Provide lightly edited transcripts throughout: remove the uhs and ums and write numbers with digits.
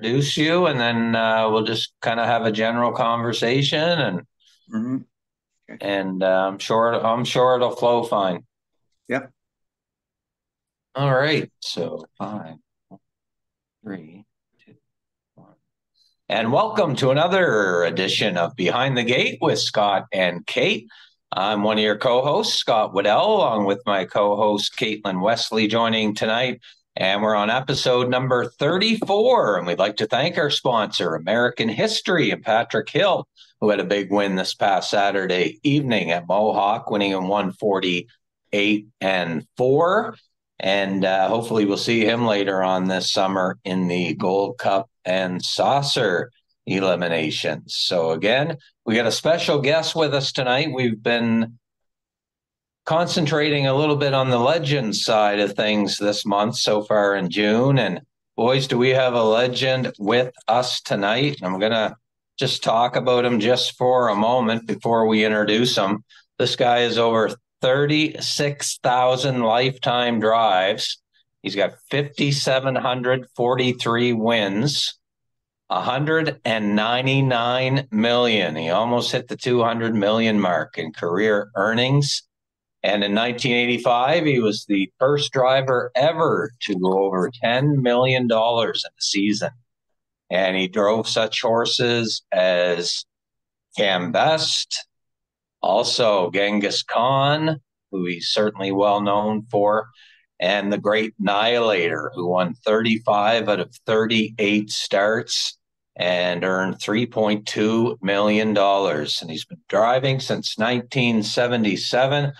introduce you, and then we'll just kind of have a general conversation, and Hmm. Okay. I'm sure it'll flow fine. Yep. All right, so 5, 3, 2, 1. And welcome to another edition of Behind the Gate with Scott and Kate. I'm one of your co-hosts, Scott Waddell, along with my co-host Caitlin Wesley, joining tonight. And we're on episode number 34. And we'd like to thank our sponsor, American History, and Patrick Hill, who had a big win this past Saturday evening at Mohawk, winning in 148-4. And hopefully we'll see him later on this summer in the Gold Cup and Saucer eliminations. So again, we got a special guest with us tonight. We've been concentrating a little bit on the legend side of things this month so far in June. And boys, do we have a legend with us tonight? I'm going to just talk about him just for a moment before we introduce him. This guy is over 36,000 lifetime drives. He's got 5,743 wins. 199 million. He almost hit the 200 million mark in career earnings. And in 1985, he was the first driver ever to go over $10 million in a season. And he drove such horses as Cam Best, also Genghis Khan, who he's certainly well known for, and the Great Annihilator, who won 35 out of 38 starts and earned $3.2 million. And he's been driving since 1977.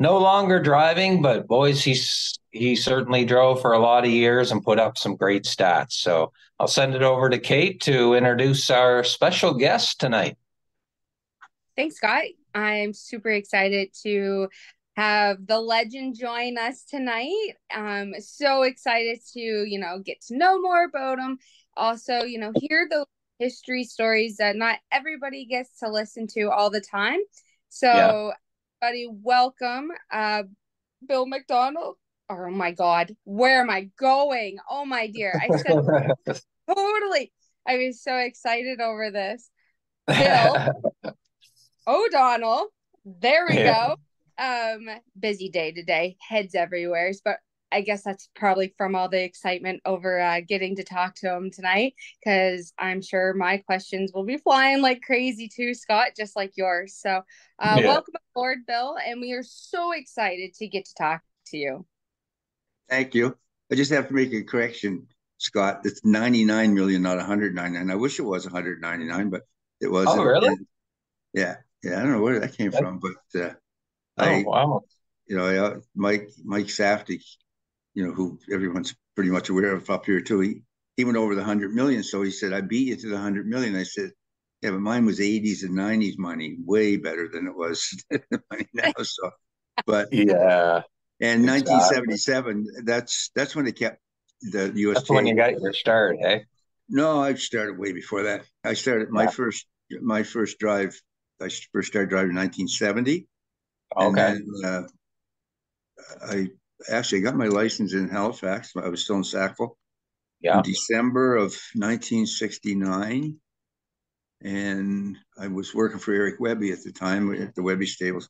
No longer driving, but boys, he certainly drove for a lot of years and put up some great stats. So I'll send it over to Kate to introduce our special guest tonight. Thanks, Scott. I'm super excited to have the legend join us tonight. I'm so excited to, get to know more about him. Also, hear those history stories that not everybody gets to listen to all the time. Yeah. So, everybody, welcome, Bill McDonald. Oh my God, where am I going? Oh my dear, I said totally. I was so excited over this. Bill O'Donnell. There we Yeah. go. Busy day today, heads everywhere, but I guess that's probably from all the excitement over getting to talk to him tonight, because I'm sure my questions will be flying like crazy too, Scott, just like yours. So Yeah. welcome aboard, Bill, and we are so excited to get to talk to you. Thank you. I just have to make a correction, Scott. It's 99 million, not 199. I wish it was 199, but it Oh, wasn't. really? And yeah, yeah. I don't know where that came from, but Oh, I, wow. Mike Safdie, who everyone's pretty much aware of up here too. He went over the 100 million, so he said, "I beat you to the 100 million." I said, "Yeah, but mine was 80s and 90s money, way better than it was money now." So, but Yeah, in exactly. 1977, that's when they kept the That's when USTA. you got your start, eh? No, I started way before that. I started Yeah. my first drive. I first started driving in 1970, and Okay. then I actually got my license in Halifax. I was still in Sackville in Yeah. December of 1969, and I was working for Eric Webby at the time at the Webby stables,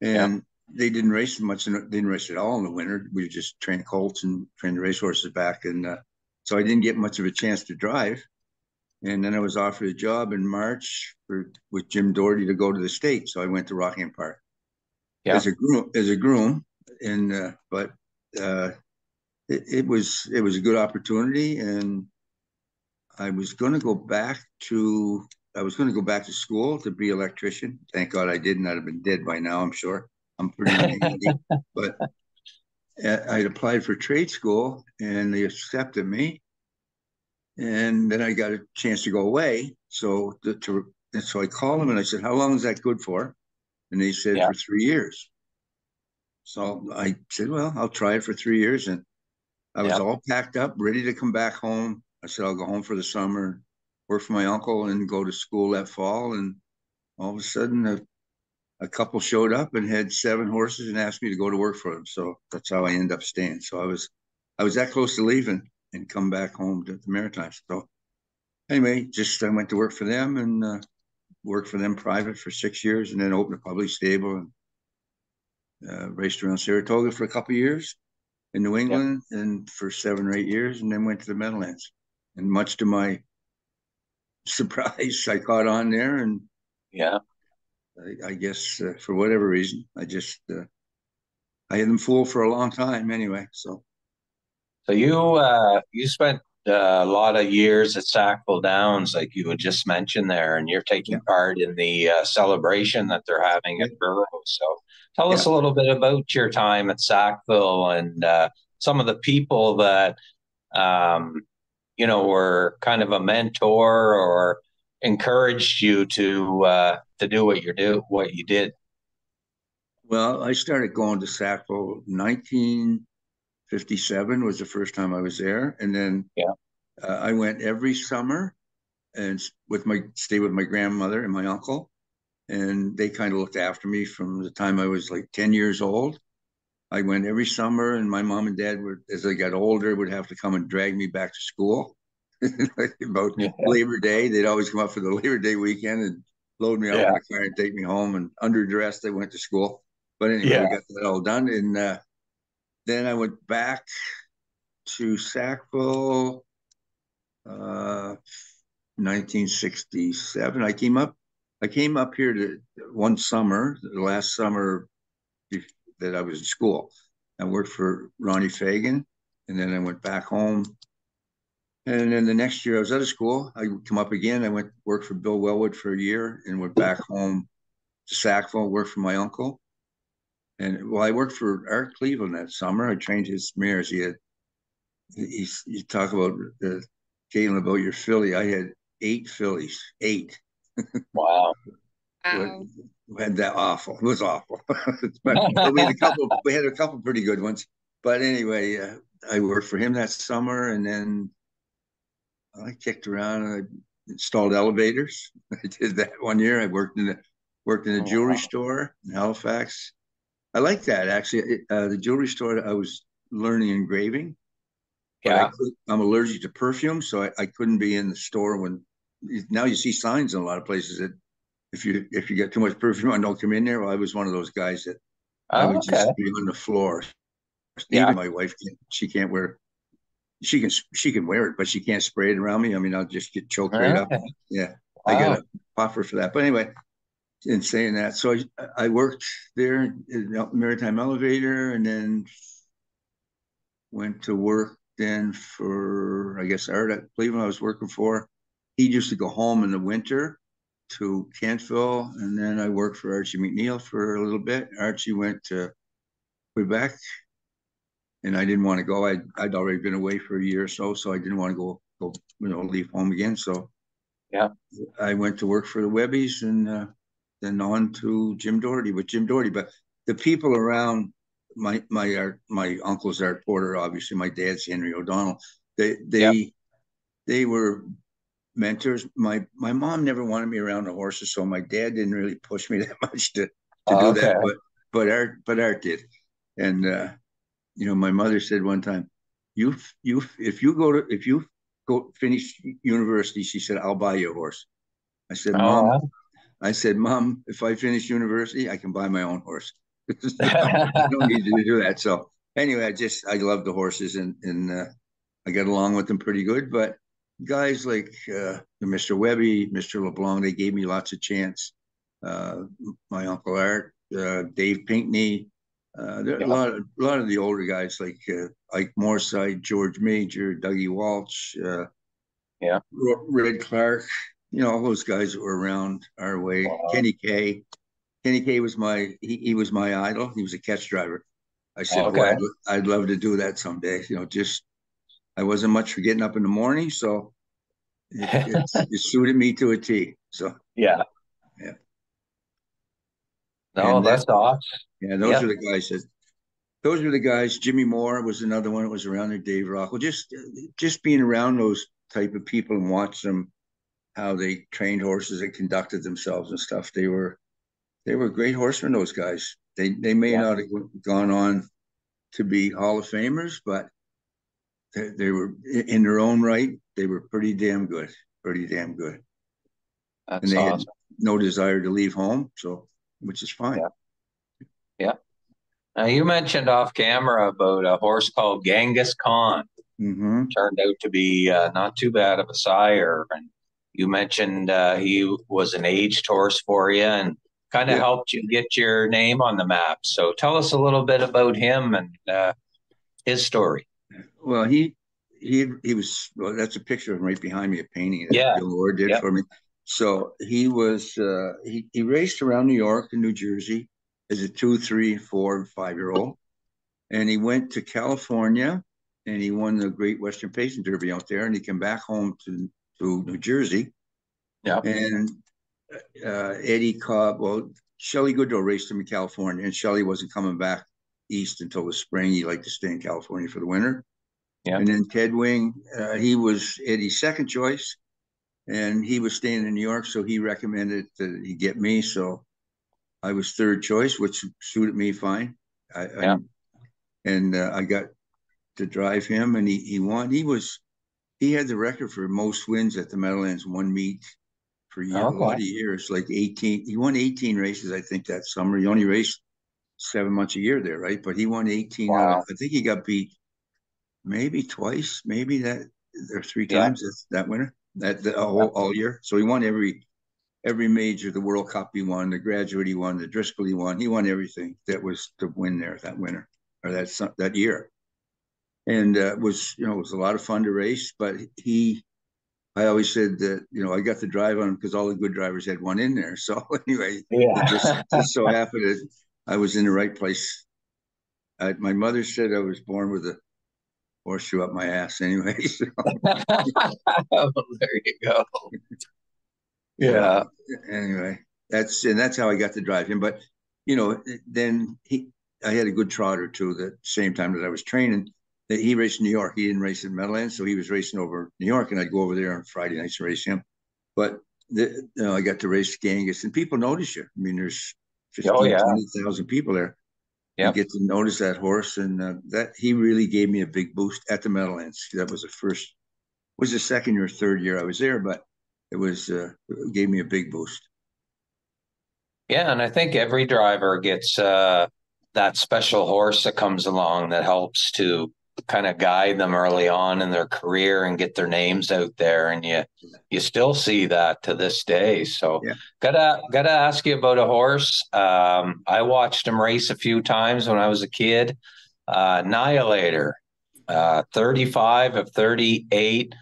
Yeah. and they didn't race much, and they didn't race at all in the winter. We just trained colts and trained the racehorses back, and so I didn't get much of a chance to drive. And then I was offered a job in March with Jim Doherty to go to the state, so I went to Rockingham Park Yeah. as a groom, and but uh, it was a good opportunity, and I was going to go back to I was going to go back to school to be an electrician. Thank God I didn't. I'd have been dead by now, I'm sure. I'm pretty young already. But I applied for trade school and they accepted me. And then I got a chance to go away. And so I called them and I said, "How long is that good for?" And they said, Yeah. "For 3 years." So I said, "Well, I'll try it for 3 years." And I was Yeah. all packed up, ready to come back home. I said, "I'll go home for the summer, work for my uncle, and go to school that fall." And all of a sudden, a couple showed up and had 7 horses and asked me to go to work for them. So that's how I ended up staying. So I was that close to leaving and come back home to the Maritimes. So anyway, just I went to work for them and worked for them private for 6 years, and then opened a public stable and raced around Saratoga for a couple of years in New Yeah. England, and for 7 or 8 years, and then went to the Meadowlands. And much to my surprise, I caught on there, and Yeah. I guess for whatever reason, I had them fooled for a long time anyway. So So you spent a lot of years at Sackville Downs, like you had just mentioned there, and you're yeah, taking part in the celebration that they're having yeah, at Burro. So tell us yeah. a little bit about your time at Sackville and some of the people that um, were kind of a mentor or encouraged you to do what you did. Well, I started going to Sackville 1957 was the first time I was there, and then Yeah. I went every summer and stay with my grandmother and my uncle, and they kind of looked after me from the time I was like 10 years old. I went every summer, and my mom and dad would, as I got older, would have to come and drag me back to school. About Yeah. Labor Day, they'd always come up for the Labor Day weekend and load me up in Yeah. the car and take me home. And underdressed, I went to school. But anyway, Yeah. we got that all done, and then I went back to Sackville, 1967. I came up here to one summer, the last summer that I was in school. I worked for Ronnie Fagan, and then I went back home. And then the next year I was out of school. I would come up again. I went work for Bill Wellwood for a year and went back home to Sackville, worked for my uncle. And well, I worked for Art Cleveland that summer. I trained his mares. You talk about Caitlin, about your filly. I had 8 fillies, 8. Wow. Wow. We had that awful. It was awful. But we had a couple. We had a couple pretty good ones. But anyway, I worked for him that summer, and then I kicked around and I installed elevators. I did that one year. I worked in a jewelry Wow. store in Halifax. I like that actually. The jewelry store, I was learning engraving, but Yeah. I'm allergic to perfume, so I couldn't be in the store when. Now you see signs in a lot of places that if you get too much perfume on, don't come in there. Well, I was one of those guys that I Oh, would okay. just be on the floor. Yeah. Even my wife, she can't wear. She can wear it, but she can't spray it around me. I mean, I'll just get choked right up. Okay. Yeah, I got Wow. a puffer for that. But anyway, in saying that, so I worked there in the Maritime Elevator, and then went to work then for, I guess, Art at Cleveland I was working for. He used to go home in the winter to Kentville, and then I worked for Archie McNeil for a little bit. Archie went to Quebec, and I didn't want to go. I'd already been away for a year or so I didn't want to go leave home again. So Yeah. I went to work for the Webbies, and then on to Jim Doherty with Jim Doherty. But the people around my uncle's Art Porter, obviously my dad's Henry O'Donnell. They Yeah. they they were mentors. My mom never wanted me around the horses, so my dad didn't really push me that much to do Okay. that. But Art did, and my mother said one time, if you go finish university, she said, I'll buy you a horse. I said, Mom, Oh, if I finish university, I can buy my own horse. So I wow. don't need to do that. So anyway, I love the horses, and I got along with them pretty good. But guys like Mr. Webby, Mr. LeBlanc, they gave me lots of chance. Uh, my uncle Art, Dave Pinkney, there are Yeah. a lot of the older guys like Ike Morside, George Major, Dougie Walsh, Yeah. Red Clark. All those guys that were around our way. Wow. Kenny Kay. Kenny Kay was he was my idol. He was a catch driver. I said, boy, Okay. I'd love to do that someday. Just I wasn't much for getting up in the morning, so it suited me to a T. So Yeah. yeah, No, and that that's awesome. yeah, those Yeah. are the guys that those were the guys. Jimmy Moore was another one that was around there. Dave Rockwell, just being around those type of people and watch them how they trained horses and conducted themselves and stuff. They were great horsemen. Those guys. They may Yeah. not have gone on to be Hall of Famers, but they were in their own right. They were pretty damn good. pretty damn good. That's And they awesome. had no desire to leave home, so which is fine. Yeah. Now you mentioned off camera about a horse called Genghis Khan. Mm-hmm. Turned out to be not too bad of a sire, and you mentioned he was an aged horse for you and kind of Yeah. helped you get your name on the map. So tell us a little bit about him and his story. Well, he was. Well, that's a picture of him right behind me, a painting that Yeah. Bill Orr did Yep. for me. So he was. He raced around New York and New Jersey as a 2, 3, 4, 5-year-old, and he went to California and he won the Great Western Pacing Derby out there, and he came back home to New Jersey. Yeah. And Eddie Cobb, well, Shelley Goodrow raced him in California, and Shelley wasn't coming back east until the spring. He liked to stay in California for the winter. Yeah. And then Ted Wing, he was Eddie's second choice, and he was staying in New York, so he recommended that he get me. So I was third choice, which suited me fine. Yeah. I got to drive him, and he won. He had the record for most wins at the Meadowlands one meet for a lot of years, like 18. He won 18 races, I think, that summer. He only raced 7 months a year there, right? But he won 18 out of, I think he got beat maybe twice, maybe that or 3 times that winter, all year. So he won every major, the World Cup he won, the Graduate he won, the Driscoll he won everything that was to win there that winter or that year. And it was a lot of fun to race, but I always said that, I got to drive on him because all the good drivers had one in there. So anyway, it just so happened that I was in the right place. My mother said I was born with a horseshoe up my ass anyway. So. Oh, there you go. Yeah. Anyway, that's how I got to drive him. But, then I had a good trotter too, the same time that I was training. He raced in New York. He didn't race in Meadowlands, so he was racing over New York, and I'd go over there on Friday nights and race him. But I got to race Genghis, and people notice you. I mean, there's 20,000 people there. You get to notice that horse, and that he really gave me a big boost at the Meadowlands. That was the second or third year I was there, but it gave me a big boost. Yeah, and I think every driver gets that special horse that comes along that helps to kind of guide them early on in their career and get their names out there, and you still see that to this day. So gotta ask you about a horse. I watched him race a few times when I was a kid. Annihilator, 35 of 38.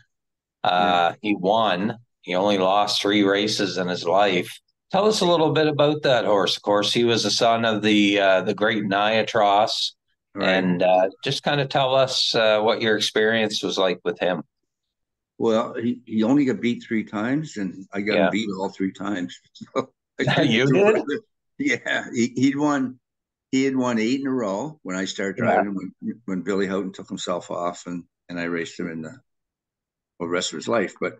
He won. He only lost 3 races in his life. Tell us a little bit about that horse. Of course, he was the son of the great Niatros. Right. And just kind of tell us what your experience was like with him. Well, he only got beat 3 times, and I got him beat all 3 times. So you did? Yeah, he had won 8 in a row when I started driving. When Billy Houghton took himself off, and I raced him in the rest of his life. But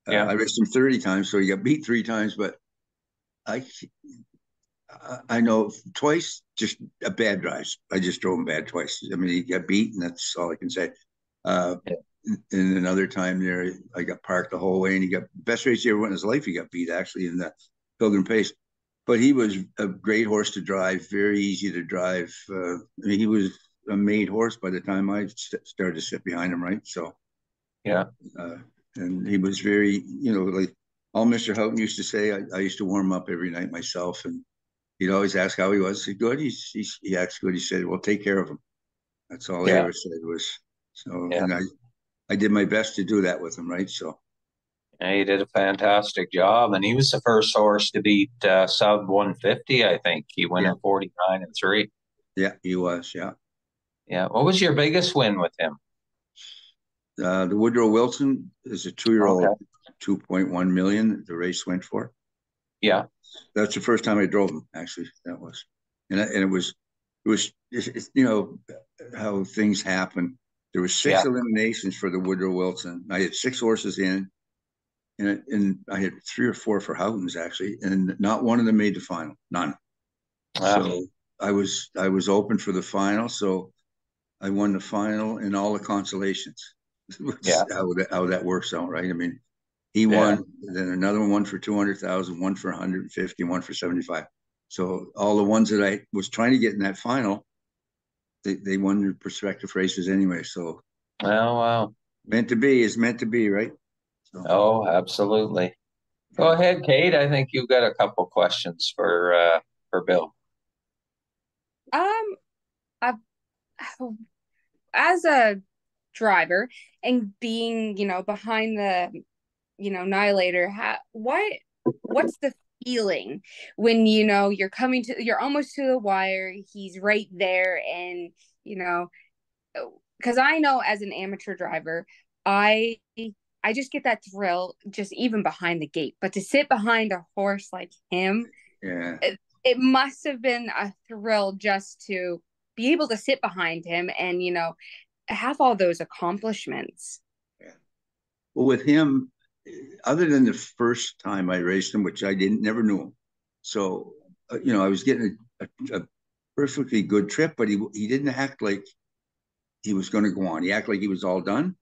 I raced him 30 times, so he got beat 3 times. But I know twice, just a bad drives. I just drove him bad twice. I mean, he got beat, and that's all I can say. And another time there, I got parked the whole way, and he got best race he ever won in his life. He got beat actually in the Pilgrim Pace, but he was a great horse to drive, very easy to drive. I mean, he was a made horse by the time I started to sit behind him, right? So, and he was very, like all Mr. Houghton used to say. I used to warm up every night myself, and he'd always ask how he was. He said, good. He acts good. He said, well, take care of him. That's all he ever said was. So, and I did my best to do that with him, right? So. Yeah, he did a fantastic job, and he was the first horse to beat sub 150. I think he went in 49 and 3. Yeah, he was. Yeah. Yeah. What was your biggest win with him? The Woodrow Wilson is a 2-year-old, 2.1 million. The race went for. Yeah. That's the first time I drove him. Actually, that was, and it was how things happen. There were 6 eliminations for the Woodrow Wilson. I had 6 horses in, and I had 3 or 4 for Houghton's actually, and not one of them made the final. None. So I was open for the final. So I won the final and all the consolations. How that works out, right? I mean, He won, then another one for 200,000, one for 150, one for 75. So all the ones that I was trying to get in that final, they won their prospective races anyway. So Oh, wow. meant to be is meant to be, right? So, Oh, absolutely. Go ahead, Kate. I think you've got a couple questions for Bill. Um, I've, as a driver and being, behind the, Annihilator, what's the feeling when you're almost to the wire, he's right there, and because I know as an amateur driver, I I just get that thrill just even behind the gate. But to sit behind a horse like him, yeah. it must have been a thrill just to be able to sit behind him and have all those accomplishments. Yeah. Well, with him, other than the first time I raced him, which I never knew him. So, I was getting a perfectly good trip, but he didn't act like he was going to go on. He acted like he was all done.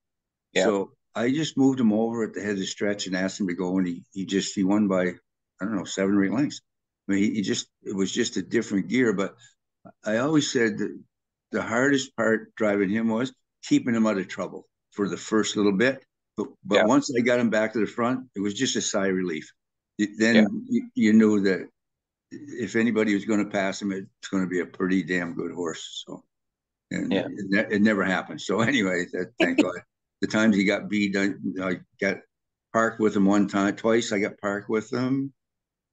Yeah. So I just moved him over at the head of the stretch and asked him to go, and he won by, I don't know, 7 or 8 lengths. I mean, it was just a different gear. But I always said that the hardest part driving him was keeping him out of trouble for the first little bit. But Yeah. once I got him back to the front, it was just a sigh of relief. Then Yeah. you knew that if anybody was going to pass him, it's going to be a pretty damn good horse. So, and Yeah. it never happened. So anyway, thank God. The times he got beat, I got parked with him twice. I got parked with him,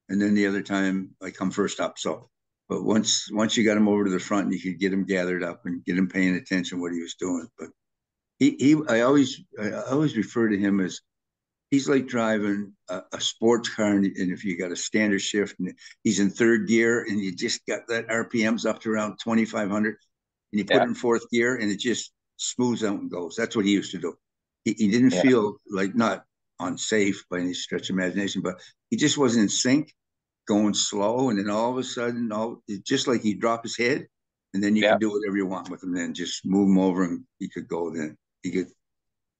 and then the other time I come first up. So, but once you got him over to the front, you could get him gathered up and get him paying attention what he was doing. But I always refer to him as he's like driving a sports car, and if you got a standard shift and he's in third gear and you just got that RPMs up to around 2,500, and you put it in fourth gear and it just smooths out and goes. That's what he used to do. He didn't feel like, not unsafe by any stretch of imagination, but he just wasn't in sync, going slow, and then all of a sudden, just like he'd drop his head, and then you could do whatever you want with him. Then just move him over, and he could go. Then he could.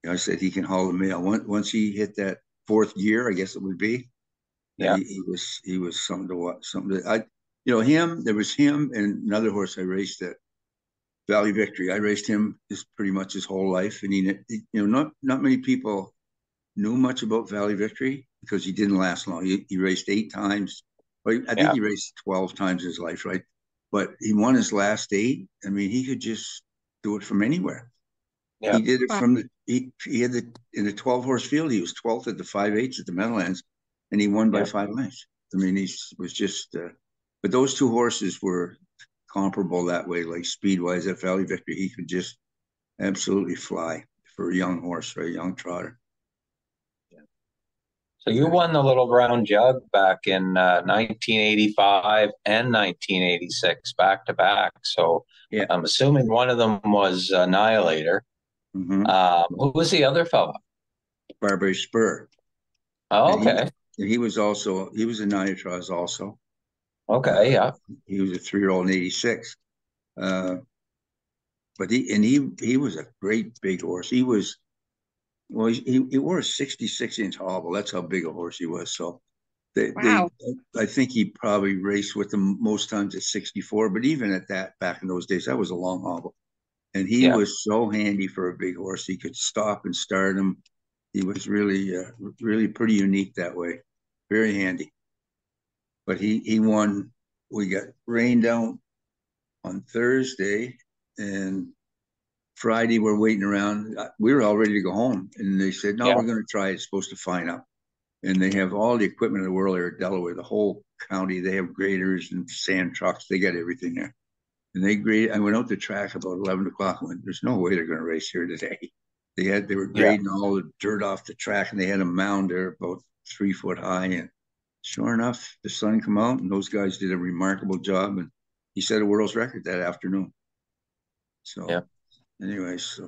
I said he can haul the mail. Once he hit that fourth gear, I guess it would be. Yeah. He was something to watch. Him. There was him and another horse I raced at Valley Victory. I raced him pretty much his whole life, and not many people knew much about Valley Victory because he didn't last long. He raced 8 times. Well, I think he raced 12 times in his life, right? But he won his last 8. I mean, he could just do it from anywhere. Yeah. He did it from he had in the 12-horse field. He was 12th at the 5/8 at the Meadowlands, and he won by 5 lengths. I mean, he was just. But those 2 horses were comparable that way, like speed wise. At Valley Victory, he could just absolutely fly for a young horse, for a young trotter. So you won the Little Brown Jug back in 1985 and 1986, back to back. So I'm assuming one of them was Annihilator. Mm-hmm. Who was the other fellow? Barbary Spur. Oh, okay. He was a Nitroz also. Okay, yeah. He was a 3-year-old in 86. But he was a great big horse. He wore a 66-inch hobble. That's how big a horse he was. So I think he probably raced with them most times at 64. But even at that, back in those days, that was a long hobble. And he was so handy for a big horse. He could stop and start him. He was really, really pretty unique that way. Very handy. But he won. We got rained out on Thursday, and Friday we're waiting around. We were all ready to go home, and they said, "No, we're going to try. It's supposed to fine up." And they have all the equipment in the world there at Delaware, the whole county. They have graders and sand trucks. They got everything there. And they graded. I went out to track about 11 o'clock. And went, there's no way they're going to race here today. They were grading all the dirt off the track, and they had a mound there about 3 foot high. And sure enough, the sun come out, and those guys did a remarkable job. And he set a world's record that afternoon. So, anyways,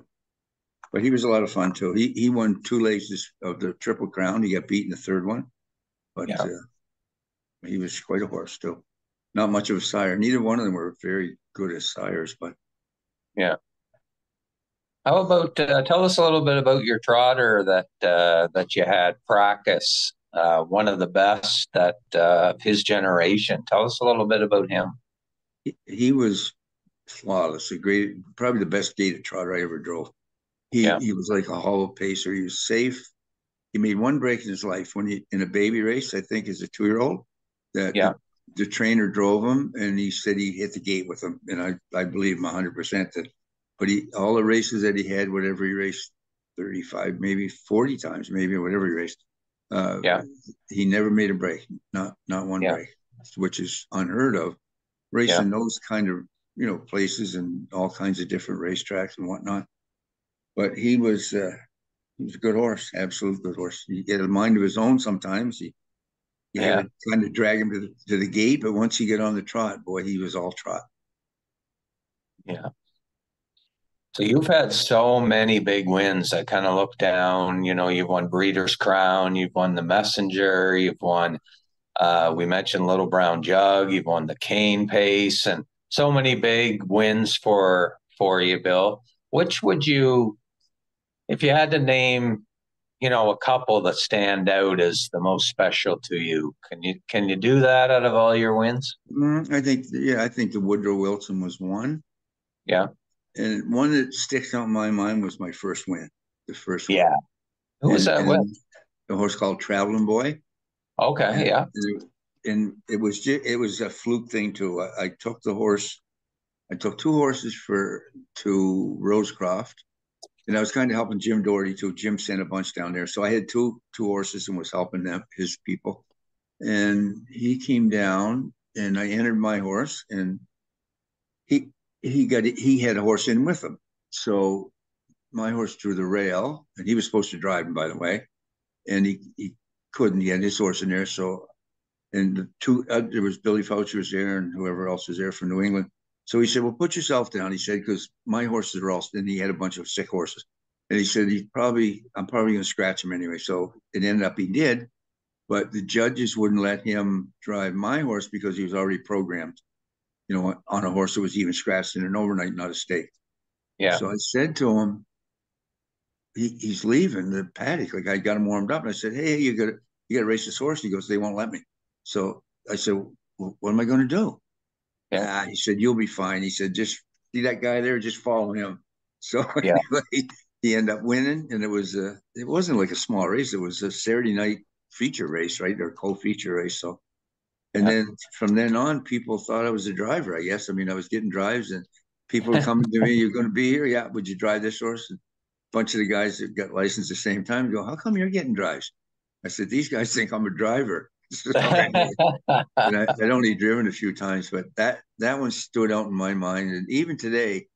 but he was a lot of fun too. He won 2 legs of the Triple Crown. He got beat in the third one, but he was quite a horse too. Not much of a sire. Neither one of them were very good as sires, but How about tell us a little bit about your trotter that you had practice, one of the best that of his generation. Tell us a little bit about him. He was flawless, a great, probably the best gaited trotter I ever drove. Yeah, He was like a hollow pacer. He was safe. He made one break in his life when he in a baby race, I think, as a 2-year-old, that yeah, the trainer drove him, and he said he hit the gate with him, and I believe him 100% that. But he all the races that he had, whatever he raced, 35, maybe 40 times, maybe whatever he raced, uh, yeah, he never made a break, not one yeah, break, which is unheard of. yeah, Racing those kind of places and all kinds of different racetracks and whatnot. But he was a good horse, absolute good horse. He had a mind of his own sometimes. You had yeah, to kind of drag him to the gate, but once he get on the trot, boy, he was all trot. yeah. So you've had so many big wins. I kind of look down, you've won Breeders' Crown, you've won the Messenger, you've won, we mentioned Little Brown Jug, you've won the Cane Pace, and so many big wins for you, Bill. Which would you, if you had to name, a couple that stand out as the most special to you, can you do that out of all your wins? I think the Woodrow Wilson was one. Yeah. And one that sticks out in my mind was my first win, the first one. Yeah. Who was that with? And the horse called Traveling Boy. Okay, And, yeah. it was a fluke thing too. I took the horse. I took two horses to Rosecroft, and I was kind of helping Jim Doherty too. Jim sent a bunch down there, so I had two horses and was helping them, his people. And he came down, and I entered my horse, and he he had a horse in with him. So my horse drew the rail, and he was supposed to drive him, by the way, and he couldn't. He had his horse in there, so and there was Billy Foucher was there, and whoever else was there from New England. So he said, "Well, put yourself down." He said, "Because my horses are all." And he had a bunch of sick horses, and he said, I'm probably going to scratch him anyway." So it ended up he did, but the judges wouldn't let him drive my horse because he was already programmed, on a horse that was even scratched in an overnight, not a stake. Yeah. So I said to him, he's leaving the paddock. Like I got him warmed up, and I said, "Hey, you got to race this horse." He goes, "They won't let me." So I said, well, "What am I going to do?" Yeah. He said, "You'll be fine." He said, "Just see that guy there, just follow him." So Yeah. anyway, he ended up winning, and it wasn't like a small race. It was a Saturday night feature race, right, or co-feature race. So, and Yeah. then from then on, people thought I was a driver. I guess. I mean, I was getting drives, and people were coming to me. "You're going to be here? Yeah. Would you drive this horse?" And a bunch of the guys that got licensed at the same time go, "How come you're getting drives?" I said, "These guys think I'm a driver." So anyway, and I'd only driven a few times, but that one stood out in my mind. And even today,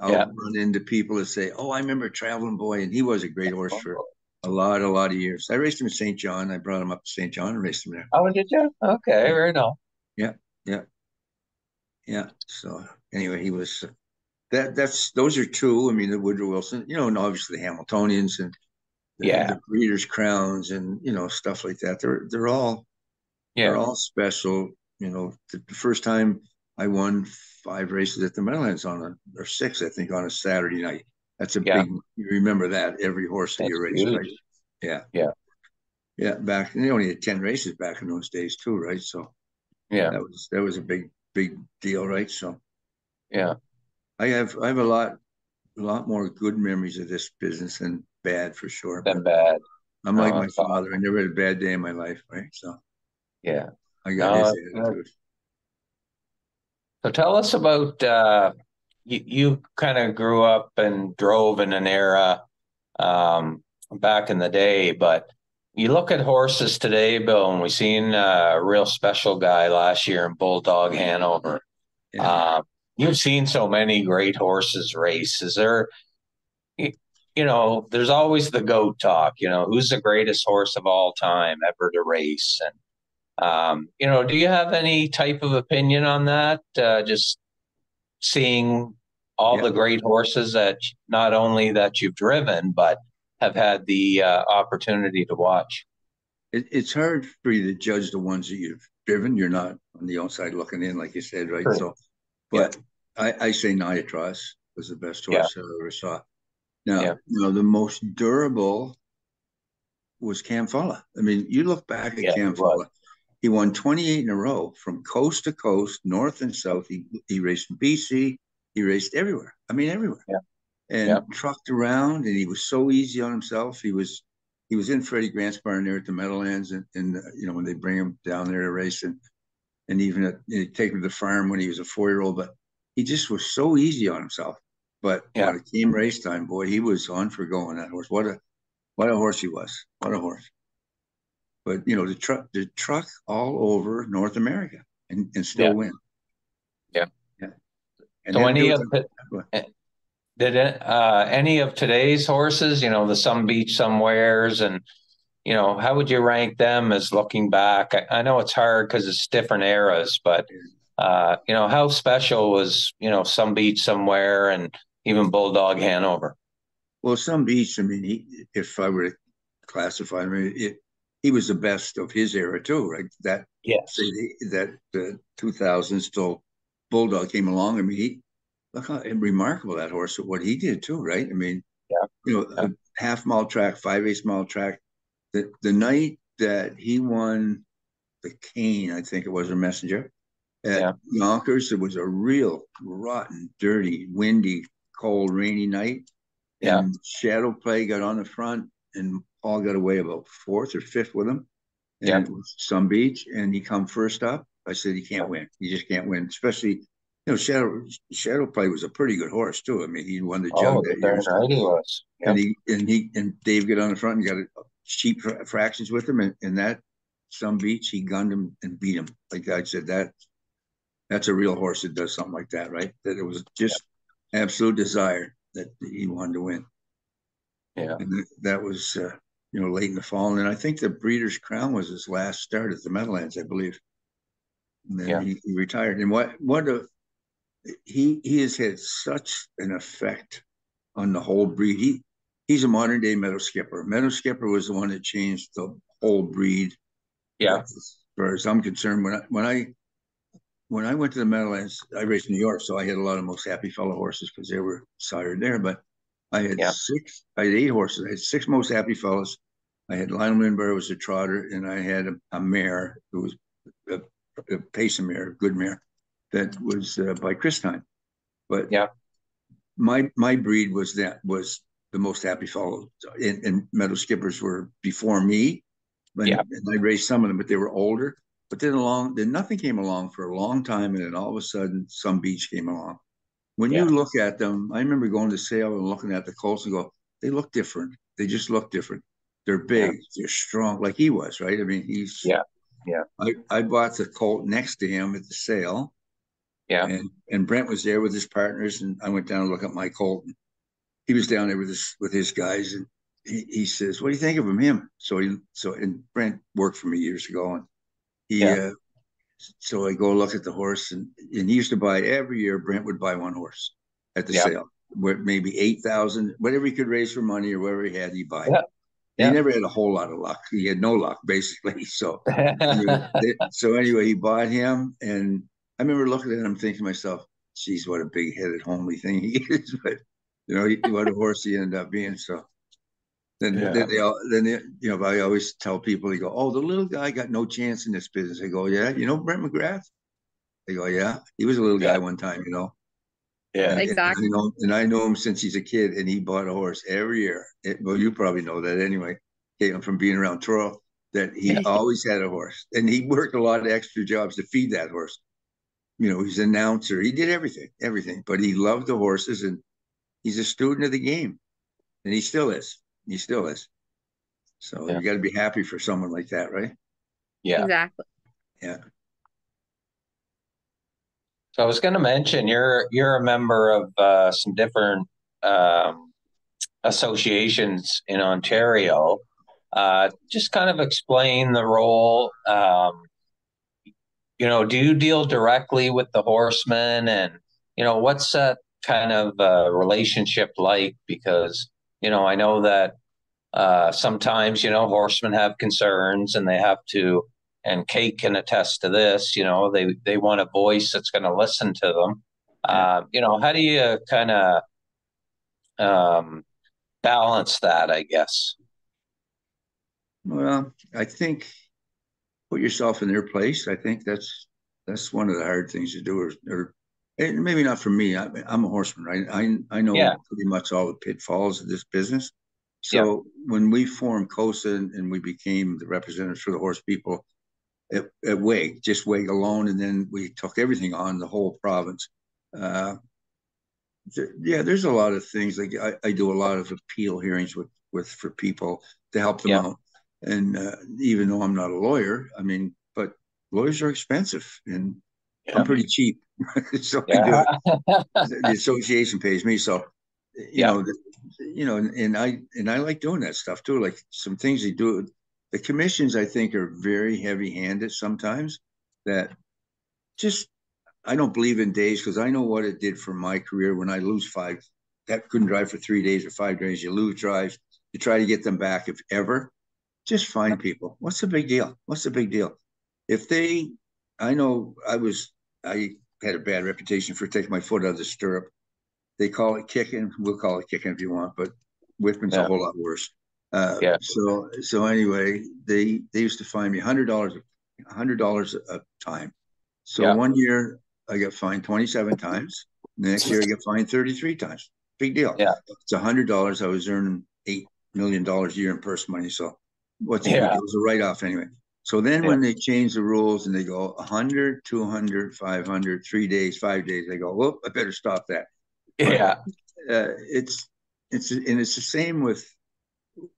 Yeah. I'll run into people that say, "Oh, I remember Traveling Boy," and he was a great horse for a lot of years. I raced him at St. John. I brought him up to St. John and raced him there. Oh, did you? Okay, Yeah, very nice. yeah, yeah, yeah. So anyway, he was that's those are two. I mean, the Woodrow Wilson, and obviously the Hamiltonians and Yeah. the Breeders' Crowns and stuff like that. They're Yeah. all special. The first time I won 5 races at the Meadowlands or 6, I think, on a Saturday night. That's a Yeah. big. You remember that every horse that you That's raced, huge. right? Yeah, Yeah. yeah. Back, and they only had 10 races back in those days too, right? So Yeah. that was a big deal, right? So Yeah. I have a lot more good memories of this business than bad for sure. But Then bad. I'm like No, my that's father. I awesome. never had a bad day in my life, right? So Yeah. I got No, his that's good. attitude. So tell us about you kind of grew up and drove in an era back in the day, but you look at horses today, Bill, and we seen a real special guy last year in Bulldog Hanover. Yeah. Uh, you've seen so many great horses race. Is there, there's always the GOAT talk, who's the greatest horse of all time ever to race? And, do you have any type of opinion on that? Just seeing all Yeah. the great horses that not only that you've driven, but have had the opportunity to watch. It's hard for you to judge the ones that you've driven. You're not on the outside looking in, like you said, right? True. So, Yeah. but I say Niatros was the best Yeah. horse I ever saw. Now, Yeah. the most durable was Cam Fulla. I mean, you look back at Yeah, Cam it was. Fulla. He won 28 in a row from coast to coast, north and south. He raced in BC. He raced everywhere. I mean, everywhere. Yeah. Yeah. And trucked around, and he was so easy on himself. He was in Freddie Grant's barn there at the Meadowlands, and when they bring him down there to race, and even take him to the farm when he was a 4-year-old. But he just was so easy on himself. But Yeah. when it came race time, boy, he was on for going, that horse. What a horse he was. What a horse. But the truck all over North America and still Yeah. win. Yeah. Yeah. And So had to do any with of did any of today's horses, the Some Beach Somewheres, and how would you rank them as looking back? I know it's hard because it's different eras, but how special was Some Beach Somewhere and even Bulldog Hanover? Well, Some Beach, I mean, if I were to classify him, he was the best of his era too, right? Say Yes. that the 2000s till Bulldog came along. I mean, look how remarkable that horse, what he did too, right? I mean, Yeah. Yeah. a half mile track, 5/8 mile track. The night that he won the Cane, I think it was a Messenger at Yeah. Yonkers, it was a real rotten, dirty, windy, cold, rainy night. Yeah. And Shadow Play got on the front, and Paul got away about fourth or fifth with him. And Yeah. it was Some Beach, and he come first up. I said he can't win. He just can't win. Especially, Shadow Play was a pretty good horse too. I mean, he won the jug Oh, that year. darn So, right he was. and Yep. and Dave got on the front and got cheap fractions with him, and that Some Beach, he gunned him and beat him. Like I said, that's a real horse that does something like that, right? That it was just absolute desire that he wanted to win. Yeah. And that was late in the fall. And I think the Breeders' Crown was his last start at the Meadowlands, I believe. And then Yeah. he retired. And he has had such an effect on the whole breed. He's a modern day Meadow Skipper. Meadow Skipper was the one that changed the whole breed. Yeah. As far as I'm concerned, when I went to the Meadowlands, I raced in New York, so I had a lot of Most Happy Fellow horses because they were sired there. But I had Yeah. I had 8 horses. I had 6 Most Happy Fellows. I had Lionel Minbar was a trotter, and I had a mare who was a Payson mare, good mare, that was by Chris Time. But Yeah. my breed was the Most Happy Fellow, and Meadow Skippers were before me. Yeah. And I raced some of them, but they were older. But then nothing came along for a long time, and then all of a sudden, Some Beach came along. When you Yeah. look at them, I remember going to sale and looking at the colts and go, they look different. They just look different. They're Yeah. big, they're strong, like he was, right? I mean, Yeah. Yeah. I bought the colt next to him at the sale, Yeah. and Brent was there with his partners, and I went down to look at my colt. And he was down there with his guys, and he says, "What do you think of him?" And Brent worked for me years ago, and he Yeah. so I go look at the horse, and he used to buy every year. Brent would buy one horse at the Yeah. sale, where maybe 8,000, whatever he could raise for money or whatever he had, he buy. Yeah. And he Yeah. never had a whole lot of luck. He had no luck basically. So anyway, he bought him, and I remember looking at him, thinking to myself, "Geez, what a big-headed, homely thing he is." But what a horse he ended up being. So Yeah. I always tell people, they go, "Oh, the little guy got no chance in this business." I go, "Yeah, Brent McGrath." They go, "Yeah, he was a little guy Yeah. one time, Yeah. Exactly. I know him since he's a kid, and he bought a horse every year. Well, you probably know that anyway, Caitlin, from being around Toro, that he always had a horse, and he worked a lot of extra jobs to feed that horse. He's an announcer. He did everything, but he loved the horses, and he's a student of the game, and he still is. He still is. So Yeah. you got to be happy for someone like that, right? Yeah. Exactly. Yeah. So I was going to mention you're a member of some different um, associations in Ontario. Just kind of explain the role. Do you deal directly with the horsemen, and what's that kind of relationship like? Because I know that sometimes horsemen have concerns, and they have to. And Kate can attest to this. They want a voice that's going to listen to them. Yeah. How do you kind of balance that, I guess. Well, I think put yourself in their place. I think that's one of the hard things to do, or and maybe not for me. I'm a horseman, right? I know Yeah, pretty much all the pitfalls of this business. yeah, So when we formed COSA and we became the representatives for the horse people at WAG, just WAG alone, and then we took everything on the whole province. Uh, yeah, there's a lot of things. Like I do a lot of appeal hearings with for people to help them yeah, out. And even though I'm not a lawyer, I mean, but lawyers are expensive, and I'm yeah, pretty cheap, so I do yeah, it. The association pays me, so you yeah, know, and I like doing that stuff too. Like some things they do. The commissions, I think, are very heavy-handed sometimes. That just I don't believe in days because I know what it did for my career when I lose five. That couldn't drive for 3 days or 5 days. You lose drives. You try to get them back if ever. Just find people. What's the big deal? What's the big deal? If they, I know I had a bad reputation for taking my foot out of the stirrup. They call it kicking. We'll call it kicking if you want, but whipping's a yeah, whole lot worse. yeah, So anyway, they used to fine me $100 a time. So yeah, one year I got fined 27 times. The next year I got fined 33 times. Big deal. yeah, It's $100. I was earning $8 million a year in purse money. So what's the big yeah, deal? It was a write-off anyway. So then yeah, when they change the rules and they go 100, 200, 500, 3 days, 5 days, they go, whoop, I better stop that. But yeah, it's the same with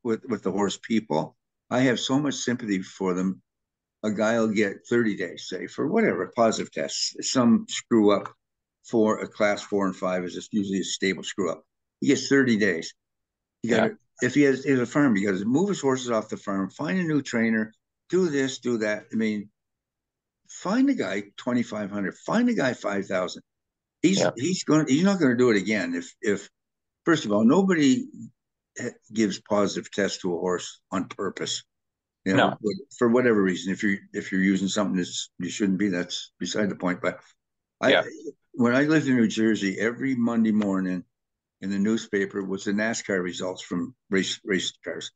the horse people. I have so much sympathy for them. A guy will get 30 days, say, for whatever, positive tests. Some screw up for a class 4 and 5 is just usually a stable screw up. He gets 30 days. You got yeah, to, if he has a farm, you got to move his horses off the farm, find a new trainer, do this, do that. I mean, find a guy 2,500, find a guy 5,000. yeah. He's not going to do it again. If first of all, nobody gives positive tests to a horse on purpose. You know, No, for whatever reason, if you're using something that you shouldn't be, that's beside the point. But I, yeah, when I lived in New Jersey, every Monday morning in the newspaper was the NASCAR results from race cars,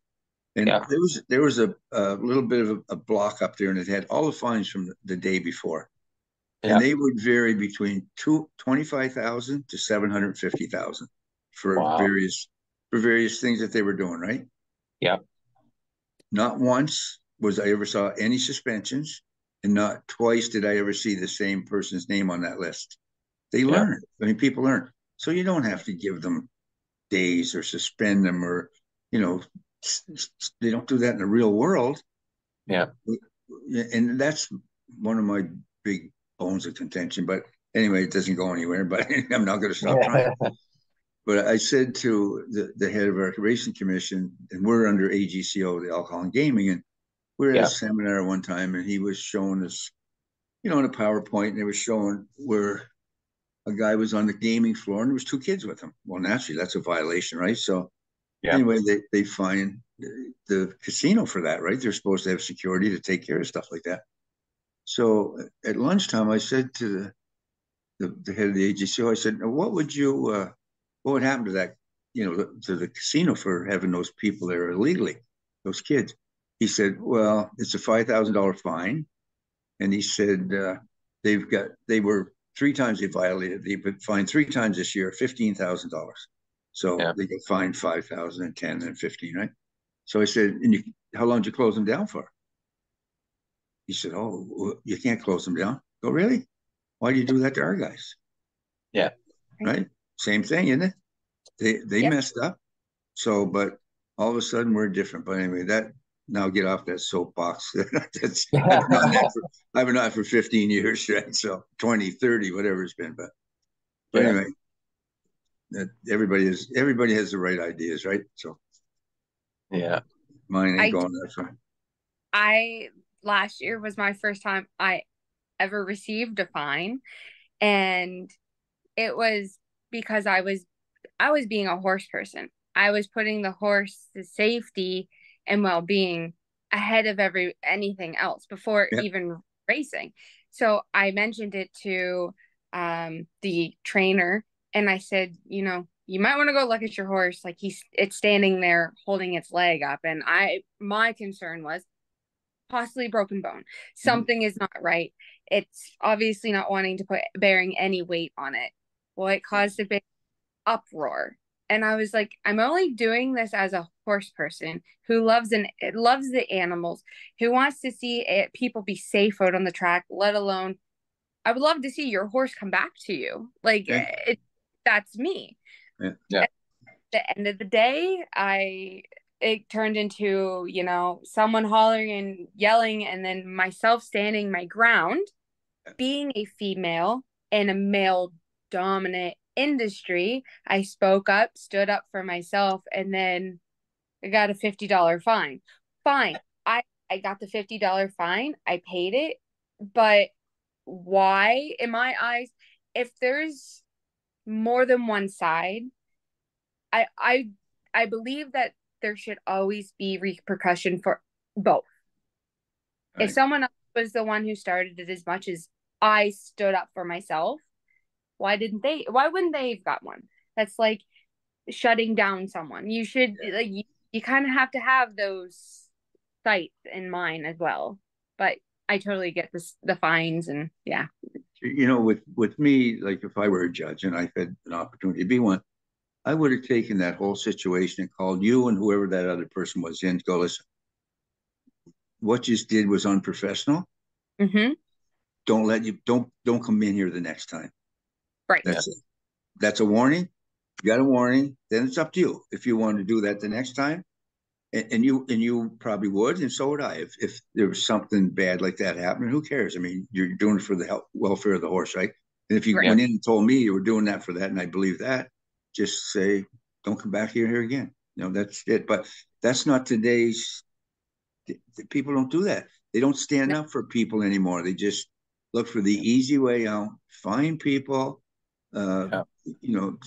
and yeah, there was a little bit of a block up there, and it had all the fines from the day before, and yeah. they would vary between 25,000 to 750,000 for Wow. various things that they were doing, right? Yeah, Not once was I ever saw any suspensions, and not twice did I ever see the same person's name on that list. They yeah, learn. I mean, people learn. So you don't have to give them days or suspend them or, you know, they don't do that in the real world. yeah, And that's one of my big bones of contention. But anyway, it doesn't go anywhere, but I'm not going to stop trying. yeah, But I said to the head of our racing commission, and we're under AGCO, the Alcohol and Gaming, and we were at a yeah, seminar one time, and he was showing us, in a PowerPoint, and they were showing where a guy was on the gaming floor, and there was two kids with him. Well, naturally, that's a violation, right? So yeah, anyway, they fine the casino for that, right? They're supposed to have security to take care of stuff like that. So at lunchtime, I said to the head of the AGCO, I said, what would happen to that, to the casino for having those people there illegally, those kids? He said, well, it's a $5,000 fine. And he said, they were 3 times they violated, they've been fined 3 times this year, $15,000. So yeah. they get fined 5,000 and 10 and 15, right? So I said, how long did you close them down for? He said, oh, you can't close them down. Go, really? Why do you do that to our guys? Yeah. Right? Same thing, isn't it? They Yep. messed up. So, but all of a sudden we're different. But anyway, that now get off that soapbox. That's I've been on that for 15 years, right? So 20, 30, whatever it's been. But Yeah. anyway, that everybody has the right ideas, right? So Yeah. mine ain't I going that far. I last year was my first time I ever received a fine, and it was because I was being a horse person. I was putting the horse's safety and well-being ahead of anything else before Yeah. even racing. So I mentioned it to the trainer, and I said, you might want to go look at your horse. Like it's standing there holding its leg up. And my concern was possibly broken bone. Something is not right. It's obviously not wanting to put bearing any weight on it. Well, it caused a big uproar. And I was like, I'm only doing this as a horse person who loves the animals, who wants to see people be safe out on the track, let alone I would love to see your horse come back to you. Like Yeah. that's me. Yeah. Yeah. At the end of the day, it turned into, someone hollering and yelling and then myself standing my ground, being a female in a male dominant industry. I spoke up, stood up for myself, and then I got a $50 fine. Fine. I got the $50 fine. I paid it, but why, in my eyes, if there's more than one side, I I believe that there should always be repercussion for both. If Right. someone else was the one who started it as much as I stood up for myself, why wouldn't they have got one? That's like shutting down someone. You should like you kind of have to have those sights in mind as well. But I totally get the fines and yeah. With me, like if I were a judge and I had an opportunity to be one, I would have taken that whole situation and called you and whoever that other person was in to go, listen, what you did was unprofessional. Mm-hmm. Don't come in here the next time. Right. That's it. That's a warning. You got a warning. Then it's up to you if you want to do that the next time. And you probably would, and so would I. If there was something bad like that happening, who cares? I mean, you're doing it for the welfare of the horse, right? And if you Right. went in and told me you were doing that for that, and I believe that, just say, don't come back here again. That's it. But that's not today's. People don't do that. They don't stand No. up for people anymore. They just look for the easy way out, fine people, Yeah.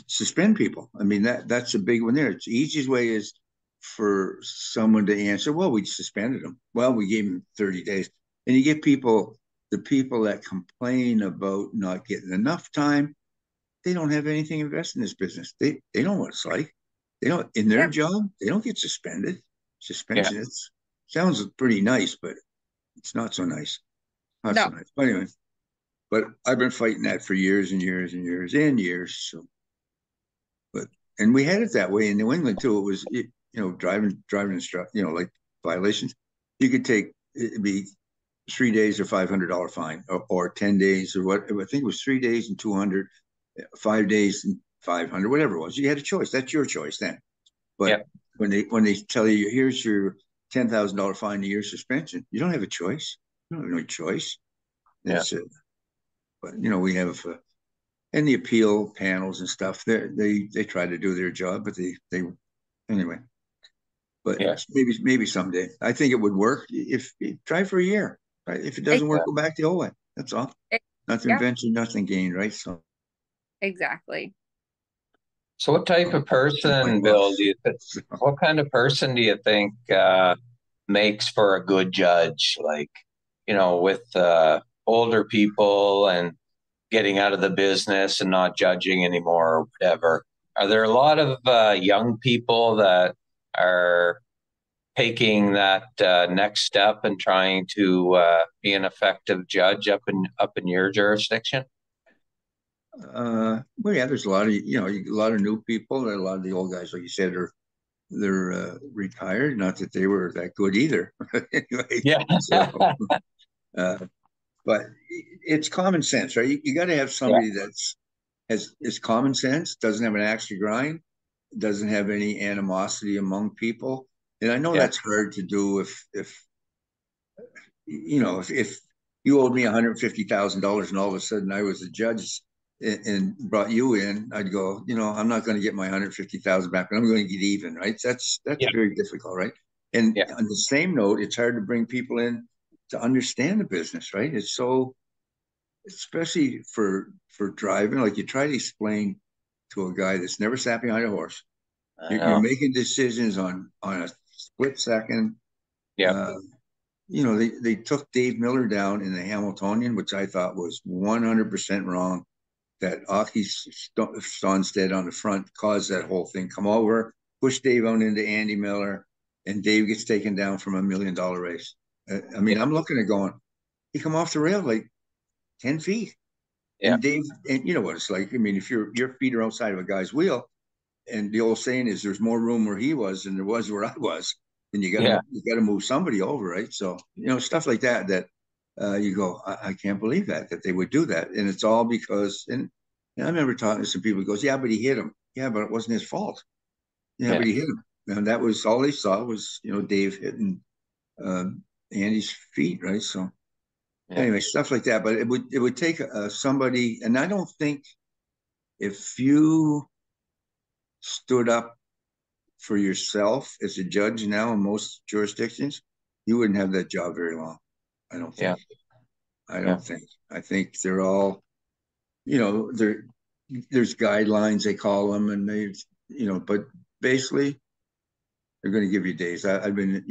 suspend people. I mean, that's a big one there. It's the easiest way is for someone to answer, well, we suspended them. Well, we gave them 30 days. And you get the people that complain about not getting enough time, they don't have anything invested in this business. They know what it's like. They don't, in their Yep. job, they don't get suspended. Yeah. Suspension, it sounds pretty nice, but it's not so nice. Not so No. nice. But anyway, but I've been fighting that for years and years and years and years. So, and we had it that way in New England too. It was, driving instruct, like violations. You could take, it'd be 3 days or $500 fine, or 10 days or what. I think it was 3 days and 200, 5 days and 500, whatever it was. You had a choice. That's your choice then. But Yeah. when they tell you, here's your $10,000 fine, a year suspension, you don't have a choice. You don't have no choice. That's it. But we have and the appeal panels and stuff. They try to do their job, but they anyway. But Yeah. maybe someday. I think it would work if try for a year. Right? If it doesn't work, go back the old way. That's all. Nothing Yeah. ventured, nothing gained, right? So Exactly. So what type of person, Bill, what kind of person do you think makes for a good judge? Like, with older people and getting out of the business and not judging anymore or whatever. Are there a lot of young people that are taking that next step and trying to be an effective judge up in your jurisdiction? well, yeah, there's a lot of a lot of new people. A lot of the old guys, like you said, they're retired. Not that they were that good either. Anyway, Yeah. so, but it's common sense, right? You got to have somebody is common sense, doesn't have an axe to grind, doesn't have any animosity among people. And I know Yeah. that's hard to do if if you owed me $150,000 and all of a sudden I was a judge and brought you in, I'd go, I'm not going to get my 150,000 back, but I'm going to get even, right? That's Yeah. very difficult, right? And Yeah. on the same note, it's hard to bring people in to understand the business, right? It's so, especially for driving, like you try to explain to a guy that's never sat behind a horse. I You're know. making decisions on a split second. Yeah. They took Dave Miller down in the Hamiltonian, which I thought was 100% wrong. that Aki Sonstead on the front caused that whole thing. Come over, push Dave on into Andy Miller, and Dave gets taken down from $1 million race. I mean, I'm looking at going, he come off the rail like 10 feet. Yeah. And Dave, and you know what it's like. I mean, if your feet are outside of a guy's wheel, and the old saying is there's more room where he was than there was where I was, then you gotta move somebody over, right? So, stuff like that you go, I can't believe that they would do that. And it's all because, and I remember talking to some people who goes, yeah, but he hit him. Yeah, but it wasn't his fault. Yeah, but he hit him. And that was all they saw was, Dave hitting Andy's feet, right? So anyway, stuff like that. But it would take somebody, and I don't think if you stood up for yourself as a judge now in most jurisdictions, you wouldn't have that job very long. I don't think. I don't think. I think they're all, there's guidelines they call them, and they, but basically they're going to give you days. I've been,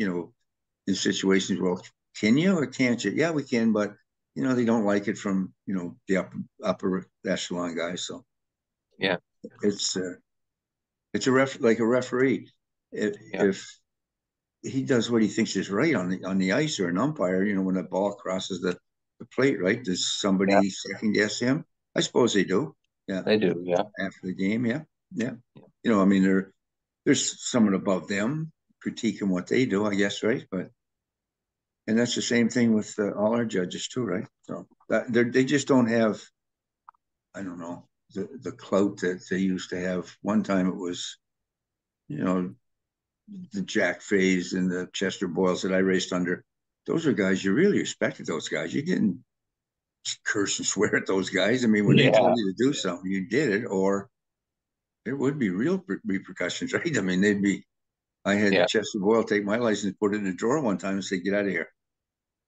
in situations where, can you or can't you? Yeah, we can, but they don't like it from the upper echelon guys. So it's like a referee. If he does what he thinks is right on the ice, or an umpire, when the ball crosses the plate, right? Does somebody second guess him? I suppose they do. Yeah, they do. Yeah, after the game, yeah. I mean, there's someone above them critiquing what they do, I guess, right? And that's the same thing with all our judges too, right? So they just don't have, I don't know, the clout that they used to have. One time it was, the Jack Fays and the Chester Boyles that I raced under. Those are guys you really respected. Those guys, you didn't curse and swear at those guys. I mean, when they told you to do something, you did it, or there would be real repercussions, right? I mean, I had Chester Boyle take my license, put it in a drawer one time, and say, "Get out of here."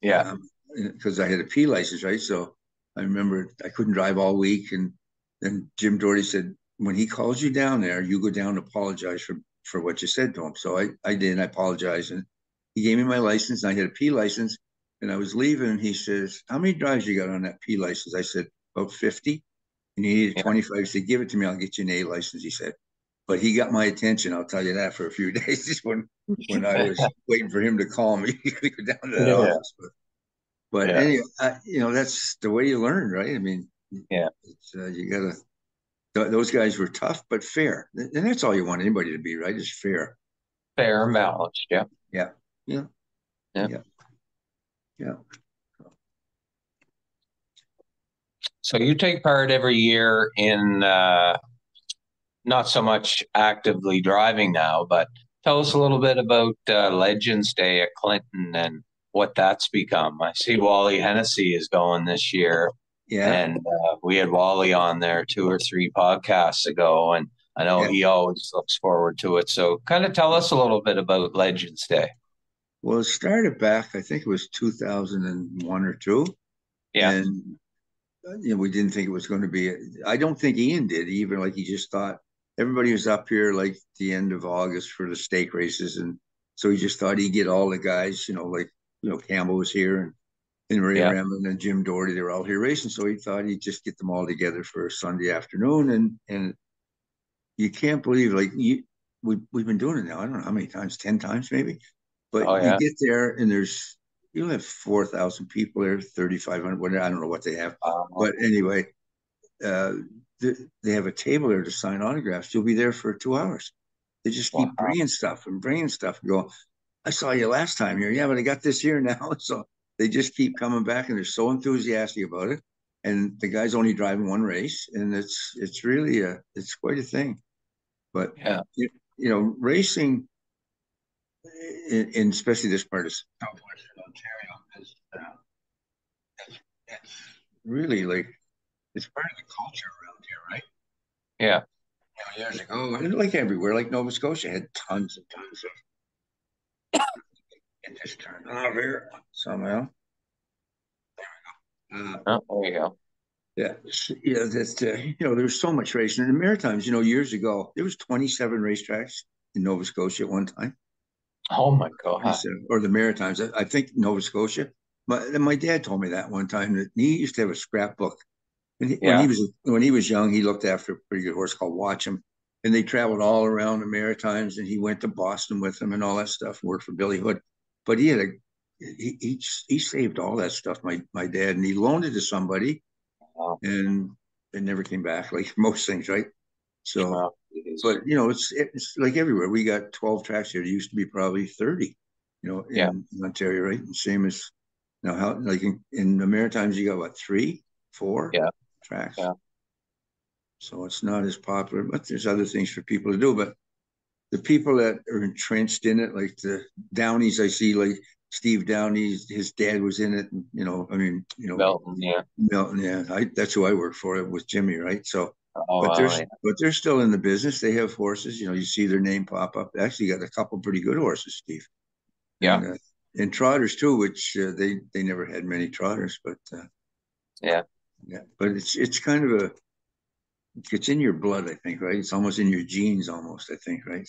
Yeah, because I had a P license, right? So I remember I couldn't drive all week, and then Jim Doherty said, "When he calls you down there, you go down and apologize for what you said to him." So I did. I apologized, and he gave me my license. And I had a P license, and I was leaving. And he says, "How many drives you got on that P license?" I said, "About 50." And he needed 25. He said, "Give it to me. I'll get you an A license." He said, but he got my attention. I'll tell you that, for a few days when I was waiting for him to call me to go down to the office. But anyway, that's the way you learn, right? I mean, you gotta. Those guys were tough but fair, and that's all you want anybody to be, right? Is fair, and balanced. Yeah. So you take part every year in not so much actively driving now, but tell us a little bit about Legends Day at Clinton and what that's become. I see Wally Hennessy is going this year. Yeah. And we had Wally on there 2 or 3 podcasts ago, and I know he always looks forward to it. So kind of tell us a little bit about Legends Day. Well, it started back, I think it was 2001 or 2. Yeah. And we didn't think it was going to be. I don't think Ian did either. Like, he just thought everybody was up here like the end of August for the stake races, and so he just thought he'd get all the guys. Campbell was here, and Ray Remlin and Jim Doherty, they were all here racing. So he thought he'd just get them all together for a Sunday afternoon. And you can't believe, like, we've been doing it now. I don't know how many times, 10 times maybe. But you get there and you'll have 4,000 people there, 3,500, whatever. I don't know what they have. But anyway, they have a table there to sign autographs. You'll be there for 2 hours. They just keep bringing stuff and go, "I saw you last time here." "Yeah, but I got this here now." So they just keep coming back, and they're so enthusiastic about it. And the guy's only driving one race, and it's really it's quite a thing. But racing, in especially this part of Southwestern Ontario, it's really like, it's part of the culture around here, right? Yeah. Years ago, and like everywhere, like Nova Scotia had tons and tons of. It just turned off here somehow. There you go. Yeah, that's there's so much racing in the Maritimes. Years ago there was 27 racetracks in Nova Scotia at one time. Oh my God! Or the Maritimes. I think Nova Scotia. My dad told me that one time, that he used to have a scrapbook And Yeah. when he was young, he looked after a pretty good horse called Watchum, and they traveled all around the Maritimes. And he went to Boston with them and all that stuff. Worked for Billy Hood, but he saved all that stuff. My dad, and he loaned it to somebody, Wow. and it never came back, like most things, right? So, Wow. It is. but it's like everywhere. We got 12 tracks here. There used to be probably 30, Yeah. in Ontario, right? And same as now, how like in the Maritimes, you got what, 3, 4 Yeah. tracks. Yeah. So it's not as popular, but there's other things for people to do. But the people that are entrenched in it, like the Downeys, I see, like Steve Downey, his dad was in it. And, Milton. Yeah. Milton, yeah, that's who I work for with Jimmy, right? So, Oh, but wow. Yeah. they're still in the business. They have horses. You see their name pop up. They actually got a couple pretty good horses, Steve, Yeah. and trotters too, which they never had many trotters, but Yeah. yeah, but it's kind of it's in your blood, I think, right? It's almost in your genes, almost, I think, right?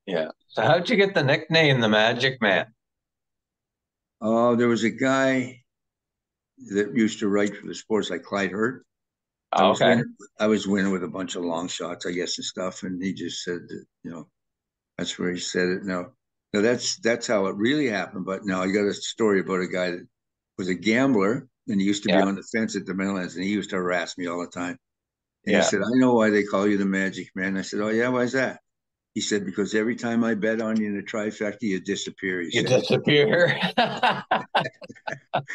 Yeah. So how'd you get the nickname the Magic Man? Oh, there was a guy that used to write for the sports, like Clyde Hurt. I was Okay. winning. I was winning with a bunch of long shots, I guess, and stuff. And he just said that, that's where he said it. No, that's how it really happened. But now I got a story about a guy that was a gambler, and he used to be Yeah. on the fence at the Meadowlands, and he used to harass me all the time. And he Yeah. said, "I know why they call you the Magic Man." I said, "Oh yeah, why is that?" He said, "Because every time I bet on you in a trifecta, you disappear." He You said disappear.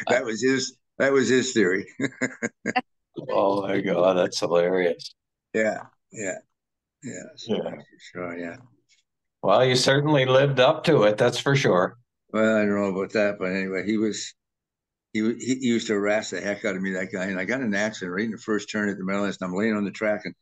that was his theory. Oh my God, that's hilarious. Yeah, yeah, yeah. So Yeah. for sure, yeah. Well, you certainly lived up to it, that's for sure. Well, I don't know about that, but anyway, he used to harass the heck out of me, that guy. And I got in an accident right in the first turn at the Meadowlands, and I'm laying on the track, and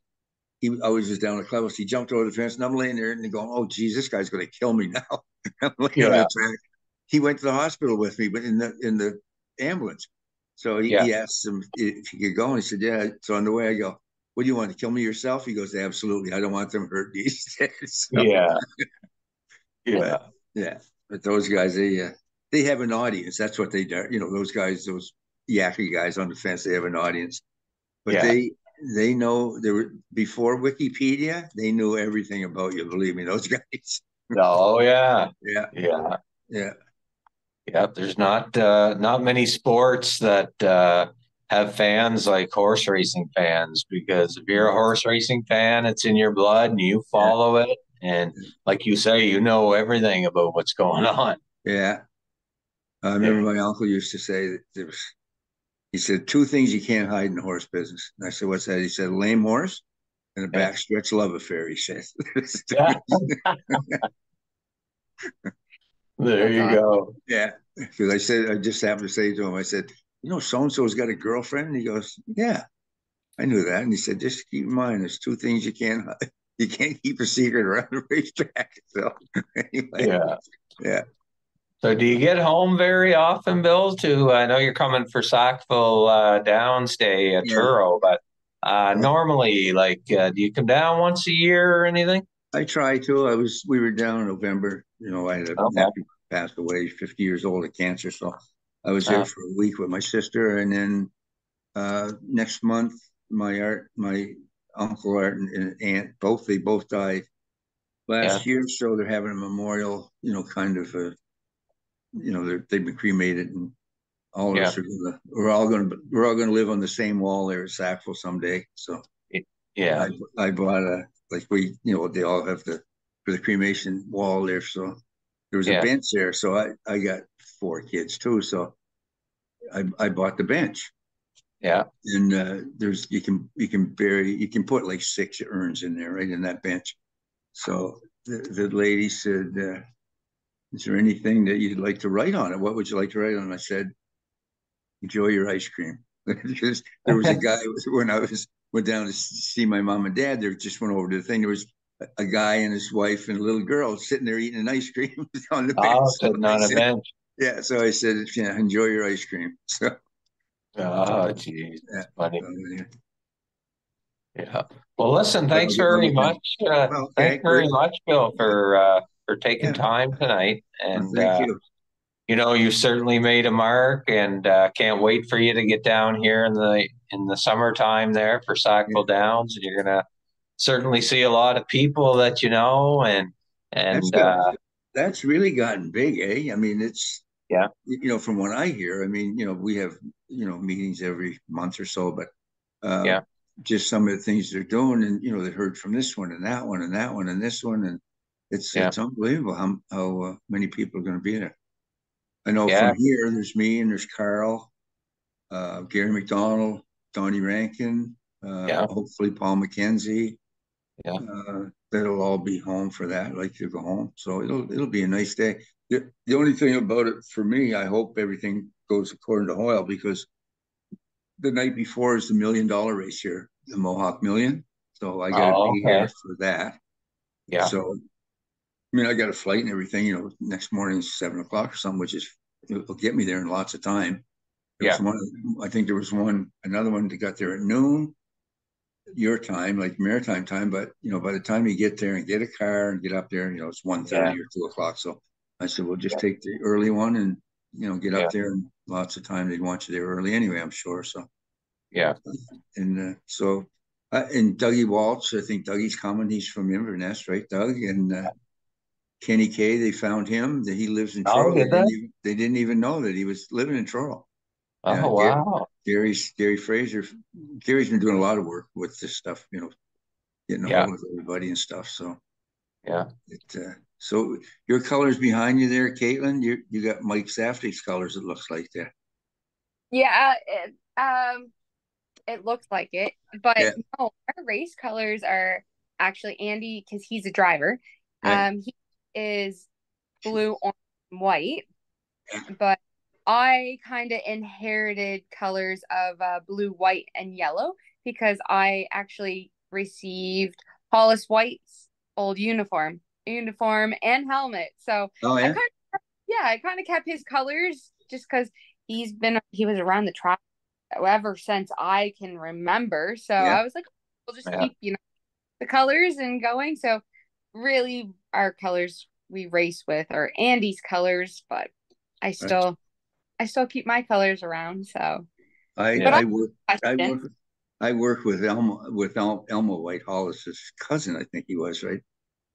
he always was down the clevels. He jumped over the fence, and I'm laying there and going, "Oh, geez, this guy's going to kill me now." I'm laying on Yeah. the track. He went to the hospital with me, but in the ambulance. So he, Yeah. he asked him if he could go, and he said, "Yeah." So on the way, I go, "What do you want to kill me yourself?" He goes, "Absolutely. I don't want them hurt these days." So, Yeah. but Yeah. yeah, but those guys, they have an audience. That's what they do. Those guys, those yacky guys on the fence, they have an audience. But Yeah. they know they were before Wikipedia. They knew everything about you. Believe me, those guys. Oh yeah. Yeah, Yeah. yeah, Yeah. There's not many sports that have fans like horse racing fans, because if you're a horse racing fan, it's in your blood and you yeah, follow it. And like you say, you know everything about what's going on. yeah. I Yeah. remember my uncle used to say that he said, two things you can't hide in the horse business. And I said, "What's that?" He said, "A lame horse and a Yeah. backstretch love affair." He said. Yeah. There That's you awesome. go. Yeah, because I just happened to say to him, I said, "So and so's got a girlfriend." And he goes, "Yeah, I knew that." And he said, "Just keep in mind, there's two things you can't keep a secret around the racetrack." So anyway, Yeah. yeah, So do you get home very often, Bill? I know you're coming for Sackville Downs Day at yeah. Truro, but Well, normally, do you come down once a year or anything? I try to. We were down in November. I had a Okay. nephew passed away, 50 years old of cancer. So I was there Uh, for a week with my sister, and then next month, my uncle Art and aunt, they both died yeah. last year. So they're having a memorial, kind of they've been cremated, and all of Yeah. us we're all gonna live on the same wall there at Sackville someday. So Yeah. I bought like they all have for the cremation wall there. So there was a Yeah. bench there. So I got 4 kids too. So I bought the bench. Yeah. And you can put like 6 urns in there, right, in that bench. So the lady said, "Is there anything that you'd like to write on it? What would you like to write on?" I said, "Enjoy your ice cream." Because there was a guy when I went down to see my mom and dad. There just went over to the thing. There was a guy and his wife and a little girl sitting there eating an ice cream on the bench. Oh, So sitting I on a said, bench. "Yeah." So I said, "Yeah, enjoy your ice cream." So Oh, geez, yeah. that's funny. So, yeah. Yeah. Well, listen, But thanks I'll very be back. much. Well, Thanks okay, very good. much, Bill, Yeah, for taking yeah. time tonight. Well, And thank you. you certainly made a mark, and can't wait for you to get down here in the summertime there for Sackville Downs, and you're gonna certainly see a lot of people that you know, That's and got that's really gotten big, eh? I mean, it's yeah, from what I hear, I mean, we have meetings every month or so, but uh, yeah, just some of the things they're doing, and they heard from this one and that one and that one and this one, and yeah, it's unbelievable how many people are going to be there. I know yeah, from here, there's me and there's Carl, Gary McDonald, Donnie Rankin, yeah, hopefully Paul McKenzie. yeah, That'll all be home for that, like to go home. So it'll be a nice day. The only thing about it for me, I hope everything goes according to Hoyle, because the night before is the $1 million race here, the Mohawk Million. So I got to oh, be here okay, for that. yeah, So I mean, I got a flight and everything. Next morning is 7 o'clock or something, which is it'll get me there in lots of time. There was yeah, one, I think there was another one that got there at noon, your time, like maritime time. But by the time you get there and get a car and get up there, it's yeah, 1:30 or 2 o'clock. So I said, we'll just take the early one and get yeah, up there, and lots of time they'd want you there early anyway, I'm sure. So yeah. and Dougie Walsh, I think Dougie's coming. He's from Inverness, right, Doug? And Kenny Kay, they found him that he lives in Oh, Truro. did they? They didn't even know that he was living in Truro. Yeah, Oh, wow. Gary Fraser. Gary's been doing a lot of work with this stuff, getting a Yeah, hold of everybody and stuff. So yeah. so your colors behind you there, Caitlin. You got Mike Safdie's colors. It looks like there. Yeah, it looks like it, but Yeah, no, our race colors are actually Andy, because he's a driver. right. He is blue, orange, and white, but I kind of inherited colors of blue, white, and yellow, because I actually received Hollis White's old uniform and helmet. So Oh I yeah, kind of, yeah, I kind of kept his colors just because he was around the track ever since I can remember. So yeah. I was like, we'll just Yeah. keep, the colors and going. So really our colors we race with are Andy's colors, but I Right. still I still keep my colors around. So I but Yeah. I work I question. work I work with Elmo White Hollis's cousin. I think he was right.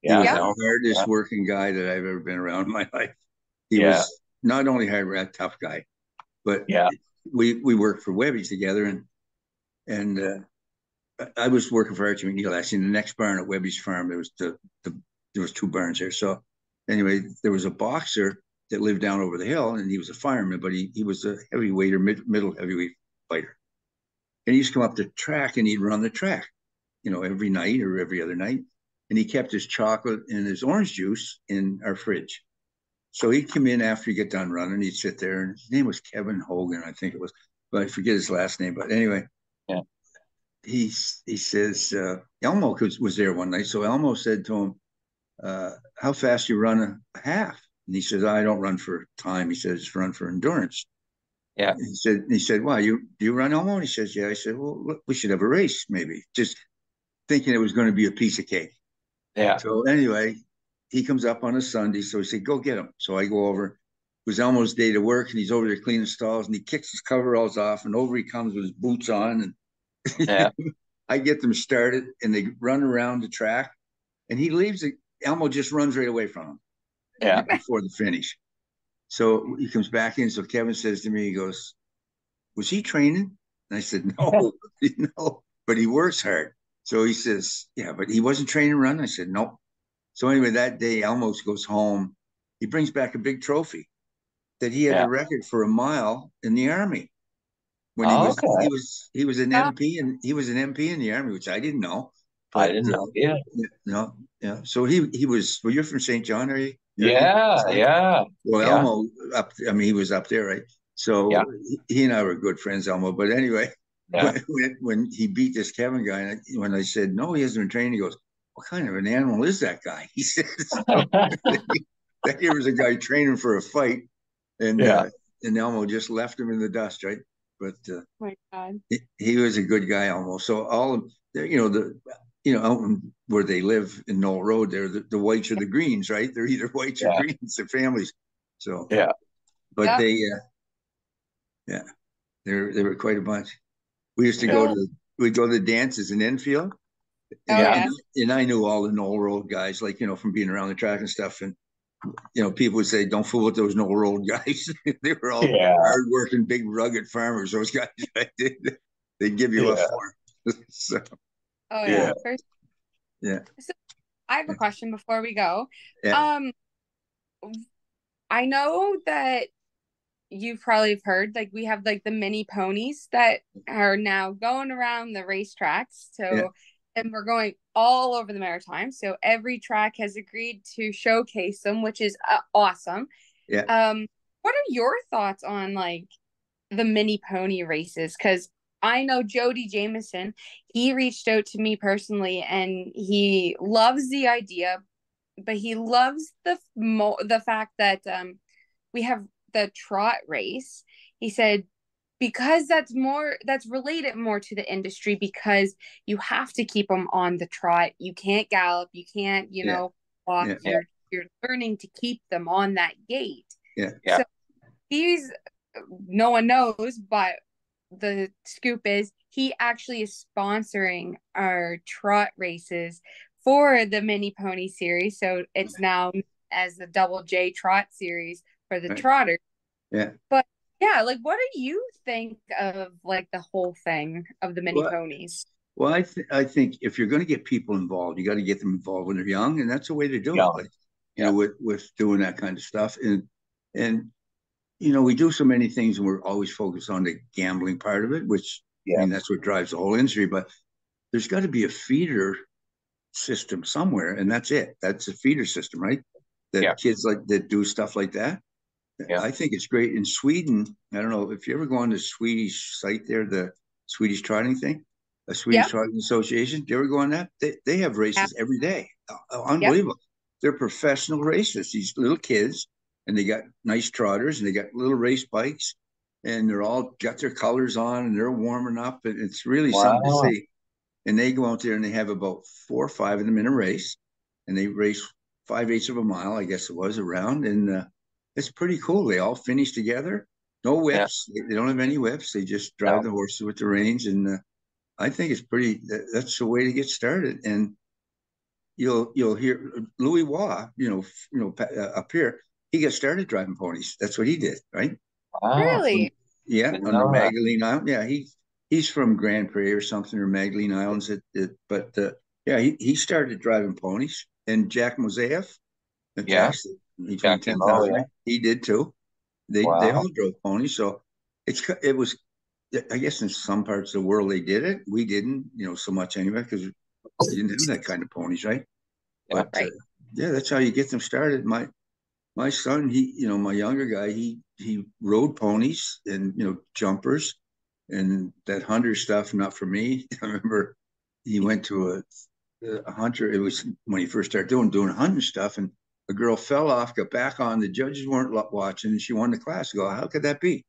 He Yeah. was Yeah. the No. hardest Yeah. working guy that I've ever been around in my life. He Yeah. was not only hard, a tough guy, but Yeah. we worked for Webby's together, and I was working for Archie McNeil. Actually, in the next barn at Webby's farm, there was two barns there. So anyway, there was a boxer that lived down over the hill, and he was a fireman, but he was a heavyweight or middle heavyweight fighter. And he used to come up the track and he'd run the track, every night or every other night. And he kept his chocolate and his orange juice in our fridge. So he'd come in after he get done running. He'd sit there, and his name was Kevin Hogan, I think it was, but I forget his last name. But anyway, Yeah. he says Elmo was there one night. So Elmo said to him, "How fast you run a half?" And he says, "I don't run for time." He says, "Run for endurance." Yeah. He said, "Why do you run, Elmo?" And he says, "Yeah." I said, "Well, look, we should have a race, maybe." Just thinking it was going to be a piece of cake. Yeah. So anyway, he comes up on a Sunday. So he said, "Go get him." So I go over. It was Elmo's day to work, and he's over there cleaning stalls, and he kicks his coveralls off, and over he comes with his boots on, Yeah. and I get them started, and they run around the track, and he leaves. Elmo just runs right away from Yeah. him before the finish. So he comes back in. So Kevin says to me, he goes, "Was he training?" And I said, "No, no, but he works hard." So he says, "Yeah, but he wasn't training to run." I said, "No." So anyway, that day, Elmo goes home. He brings back a big trophy that he had Yeah. the record for a mile in the army when he was Okay. he was an Oh, MP, and he was an MP in the army, which I didn't know. I But didn't know. Yeah. no, yeah. So he was. Well, you're from St. John, are you? Yeah. Yeah. Well, Yeah. Elmo up. I mean, he was up there, right? Yeah. So he and I were good friends, Elmo. But anyway, Yeah. when he beat this Kevin guy, and when I said no, he hasn't been training, he goes, "What kind of an animal is that guy?" He says. So, that here was a guy training for a fight, and Yeah. Elmo just left him in the dust, right? But my God. he was a good guy, Elmo. So all of out where they live in Knoll Road, there the whites or the greens, right? They're either whites or Yeah. greens, their families. So, Yeah. but Yeah. they, yeah, they were quite a bunch. We used to go to we'd go to the dances in Enfield. Oh Yeah. yeah. And I knew all the Knoll Road guys, like, from being around the track and stuff. And, people would say, don't fool with those Knoll Road guys. They were all Yeah. hardworking, big, rugged farmers. Those guys, right? They'd give you a form. So, Oh Yeah. yeah. First, yeah. so I have a question before we go. Yeah. I know that you've probably heard, like, we have like the mini ponies that are now going around the racetracks. Yeah. So, and we're going all over the Maritime. So every track has agreed to showcase them, which is awesome. Yeah. What are your thoughts on like the mini pony races? Because I know Jody Jameson, he reached out to me personally and he loves the idea, but he loves the fact that we have the trot race. He said because that's related more to the industry, because you have to keep them on the trot. You can't gallop, you can't, Yeah. walk. Yeah. You're learning to keep them on that gate. Yeah. Yeah. So he's, no one knows, but the scoop is he actually is sponsoring our trot races for the mini pony series. So it's now as the Double J Trot series for the Right. trotters. Yeah. But yeah, like, what do you think of like the whole thing of the mini Well, ponies? Well, I think if you're going to get people involved, you got to get them involved when they're young, and that's the way to do Yeah. it. Like, with doing that kind of stuff, and we do so many things, and we're always focused on the gambling part of it, which I mean that's what drives the whole industry. But there's got to be a feeder system somewhere, and that's it. That's a feeder system, right? That kids like that do stuff like that. Yeah. I think it's great in Sweden. I don't know if you ever go on the Swedish site there, the Swedish trotting thing, a Swedish Trotting Association. Do you ever go on that? They have races every day. Unbelievable. They're professional racers. These little kids, and they got nice trotters, and they got little race bikes, and they're all got their colors on, and they're warming up, and it's really something to see. And they go out there, and they have about 4 or 5 of them in a race, and they race 5/8 of a mile, I guess it was, around, and it's pretty cool. They all finish together. No whips. They don't have any whips. They just drive the horses with the reins, and I think it's pretty. That's the way to get started. And you'll hear Louis Waugh, up here. He got started driving ponies. That's what he did, right? Really? Yeah, on the Magdalene Island. Yeah, he's from Grand Prairie or something, or Magdalene Islands. But he started driving ponies. And Jack Moseyev, between 10,000, he did too. They all drove ponies. So it was, I guess in some parts of the world they did it. We didn't, so much anyway, because we didn't have that kind of ponies, right? But that's how you get them started. My son, my younger guy, he rode ponies and jumpers and that hunter stuff. Not for me. I remember he went to a hunter. It was when he first started doing hunting stuff, and a girl fell off, got back on. The judges weren't watching, and she won the class. I go, how could that be?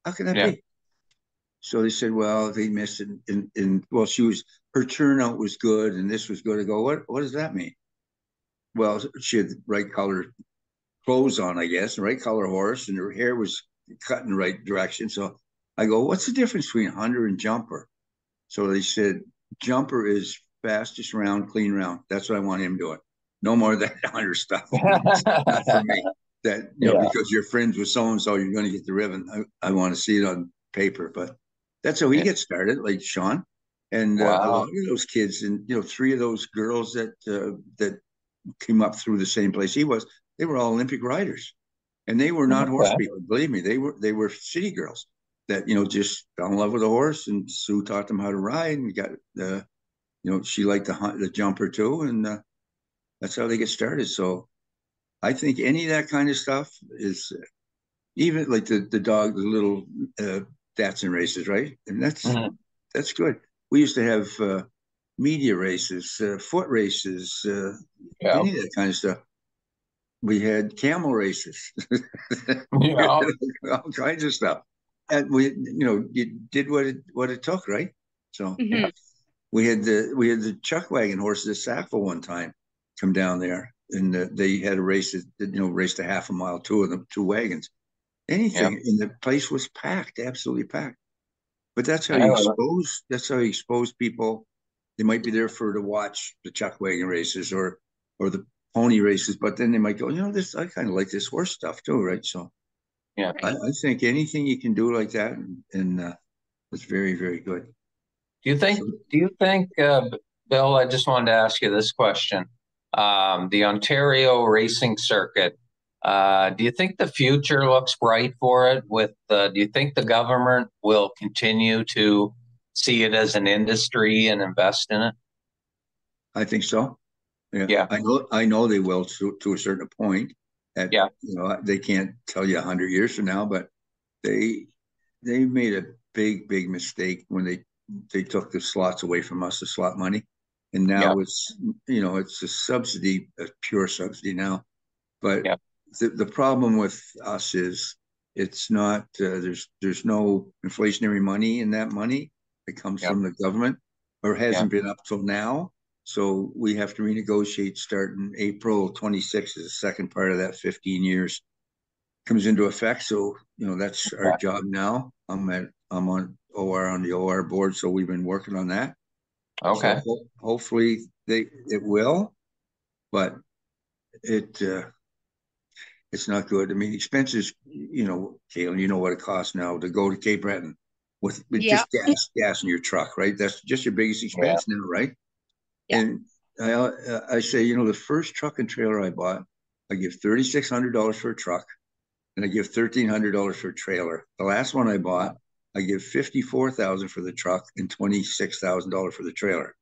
How could that be? So they said, well, they missed it, and well, her turnout was good, and this was good. I go, what does that mean? Well, she had the right color clothes on, I guess, the right color horse, and her hair was cut in the right direction. So I go, what's the difference between hunter and jumper? So they said, jumper is fastest round, clean round. That's what I want him doing. No more of that hunter stuff. Not for me. That because you're friends with so and so, you're going to get the ribbon. I want to see it on paper, but that's how he gets started, like Sean, and a lot of those kids, and 3 of those girls that came up through the same place he was. They were all Olympic riders, and they were not horse people. Believe me, they were city girls that just fell in love with a horse, and Sue taught them how to ride, and got she liked the jumper too, and that's how they get started. So I think any of that kind of stuff is even like the little Datsun races, right? And that's good. We used to have media races, foot races, any of that kind of stuff. We had camel races, all kinds of stuff, and we, you did what it took, right? So we had the chuck wagon horses at Sackville one time come down there, and they had a race that raced a half a mile, 2 of them, 2 wagons, anything, and the place was packed, absolutely packed. But that's how Yeah, you well, expose. That's how you expose people. They might be there to watch the chuck wagon races or the pony races, but then they might go, this I kind of like this horse stuff too, right? So yeah. I, Right. I think anything you can do like that, and it's very, very good. So Do you think, Bill, I just wanted to ask you this question. The Ontario racing circuit, do you think the future looks bright for it do you think the government will continue to see it as an industry and invest in it? I think so. Yeah, Yeah, I know they will to a certain point. At yeah, they can't tell you 100 years from now, but they they made a big, big mistake when they took the slots away from us, the slot money, and yeah, now it's a subsidy, a pure subsidy now. But yeah, the problem with us is it's not there's no inflationary money in that money that comes yeah, from the government or yeah. hasn't been up till now. So we have to renegotiate starting April 26th is the second part of that 15 years comes into effect. So, that's our Okay. job now. I'm on the OR board, so we've been working on that. So Okay. hopefully it will, but it it's not good. I mean, expenses, Caitlin, you know what it costs now to go to Cape Breton with Yeah. just gas in your truck, right? That's just your biggest Yeah. expense now, right? Yeah. And I say, the first truck and trailer I bought, I give $3,600 for a truck and I give $1,300 for a trailer. The last one I bought, I give $54,000 for the truck and $26,000 for the trailer.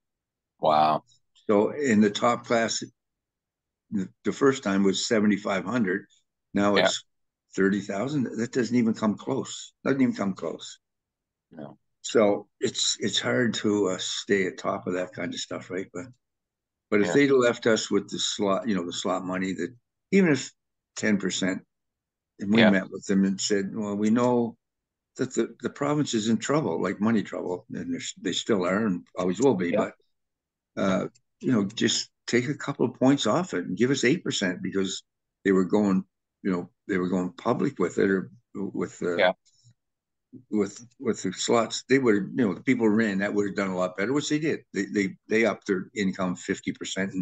Wow. So in the top class, the first time was 7,500. Now Yeah. it's 30,000. That doesn't even come close. Doesn't even come close. No. So it's hard to stay at top of that kind of stuff, right? But if Yeah. they'd left us with the slot money, that even if 10%, and we Yeah. met with them and said, well, we know that the province is in trouble, like money trouble, and they still are and always will be. Yeah. But just take a couple of points off it and give us 8% because they were going, they were going public with it or with the Yeah. with the slots. They would, the people who ran that would have done a lot better, which they did. They upped their income 50%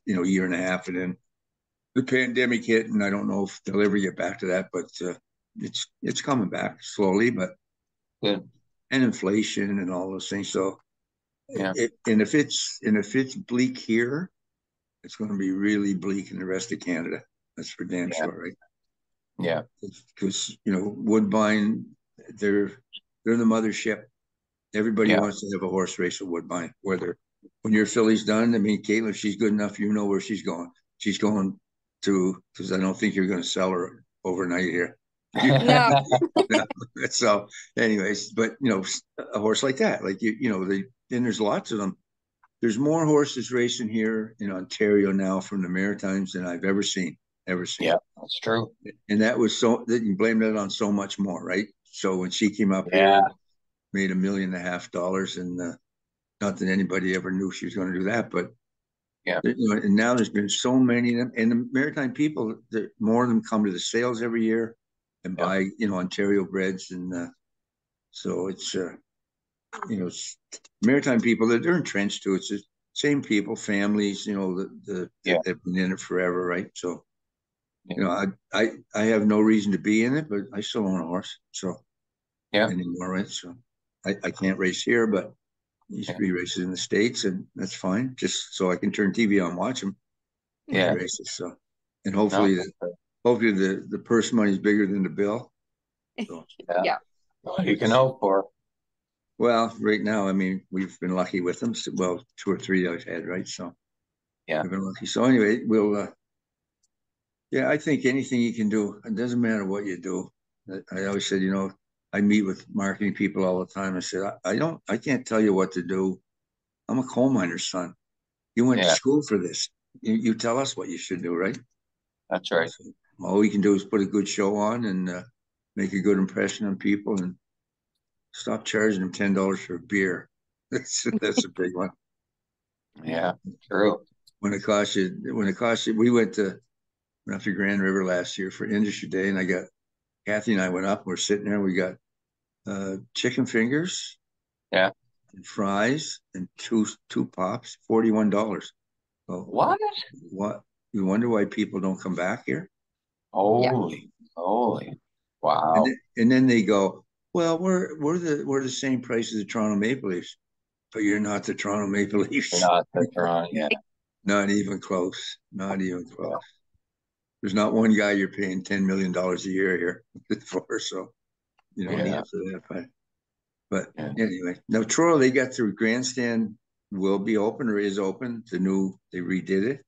in a year and a half, and then the pandemic hit, and I don't know if they'll ever get back to that, but it's coming back slowly, but Good. and inflation and all those things. So Yeah. if it's bleak here, it's going to be really bleak in the rest of Canada. That's for damn Yeah. sure, right? Yeah. Because Woodbine, they're the mothership. Everybody Yeah. wants to have a horse race at Woodbine. Whether when your filly's done, I mean, Caitlin, if she's good enough, you know where she's going. She's going to because I don't think you're going to sell her overnight here. No. So, anyways, but a horse like that, like then there's lots of them. There's more horses racing here in Ontario now from the Maritimes than I've ever seen, ever seen. Yeah. That's true. And that was that you blame that on so much more, right? So when she came up Yeah. here, made $1.5 million, and not that anybody ever knew she was going to do that, but Yeah. and now there's been so many of them, and the Maritime people, more of them come to the sales every year and Yeah. buy Ontario breds, and so it's Maritime people that they're entrenched to. It's the same people, families, Yeah. they've been in it forever, right? So Yeah. I have no reason to be in it, but I still own a horse, so Yeah. anymore, right? So I can't race here, but used to Yeah. be races in the States, and that's fine. Just so I can turn TV on, watch them when he Yeah. races. So, and No. hopefully the purse money is bigger than the bill. So, Yeah. Yeah. Well, you can hope for. well, right now, I mean, we've been lucky with them. So, well, two or three I've had, right? So Yeah. we've been lucky. So anyway, yeah, I think anything you can do, it doesn't matter what you do. I always said, I meet with marketing people all the time. I said, I can't tell you what to do. I'm a coal miner's son. You went to Yeah. school for this. You tell us what you should do, right? That's right. So all we can do is put a good show on and make a good impression on people and stop charging them $10 for a beer. That's a big one. Yeah. True. We went to Grand River last year for Industry Day, and Kathy and I went up. We're sitting there. We got chicken fingers, Yeah. and fries, and two pops, $41. So What? what? You wonder why people don't come back here? Yeah. Holy. And Wow. then they go, well, we're the same price as the Toronto Maple Leafs, but you're not the Toronto Maple You're Leafs. not the Toronto. Yeah. Not even close. Not even close. There's not one guy you're paying $10 million a year here for, so you don't need Yeah. it for that. But Yeah. anyway, now Truro, they got their grandstand will be open or is open. They redid it.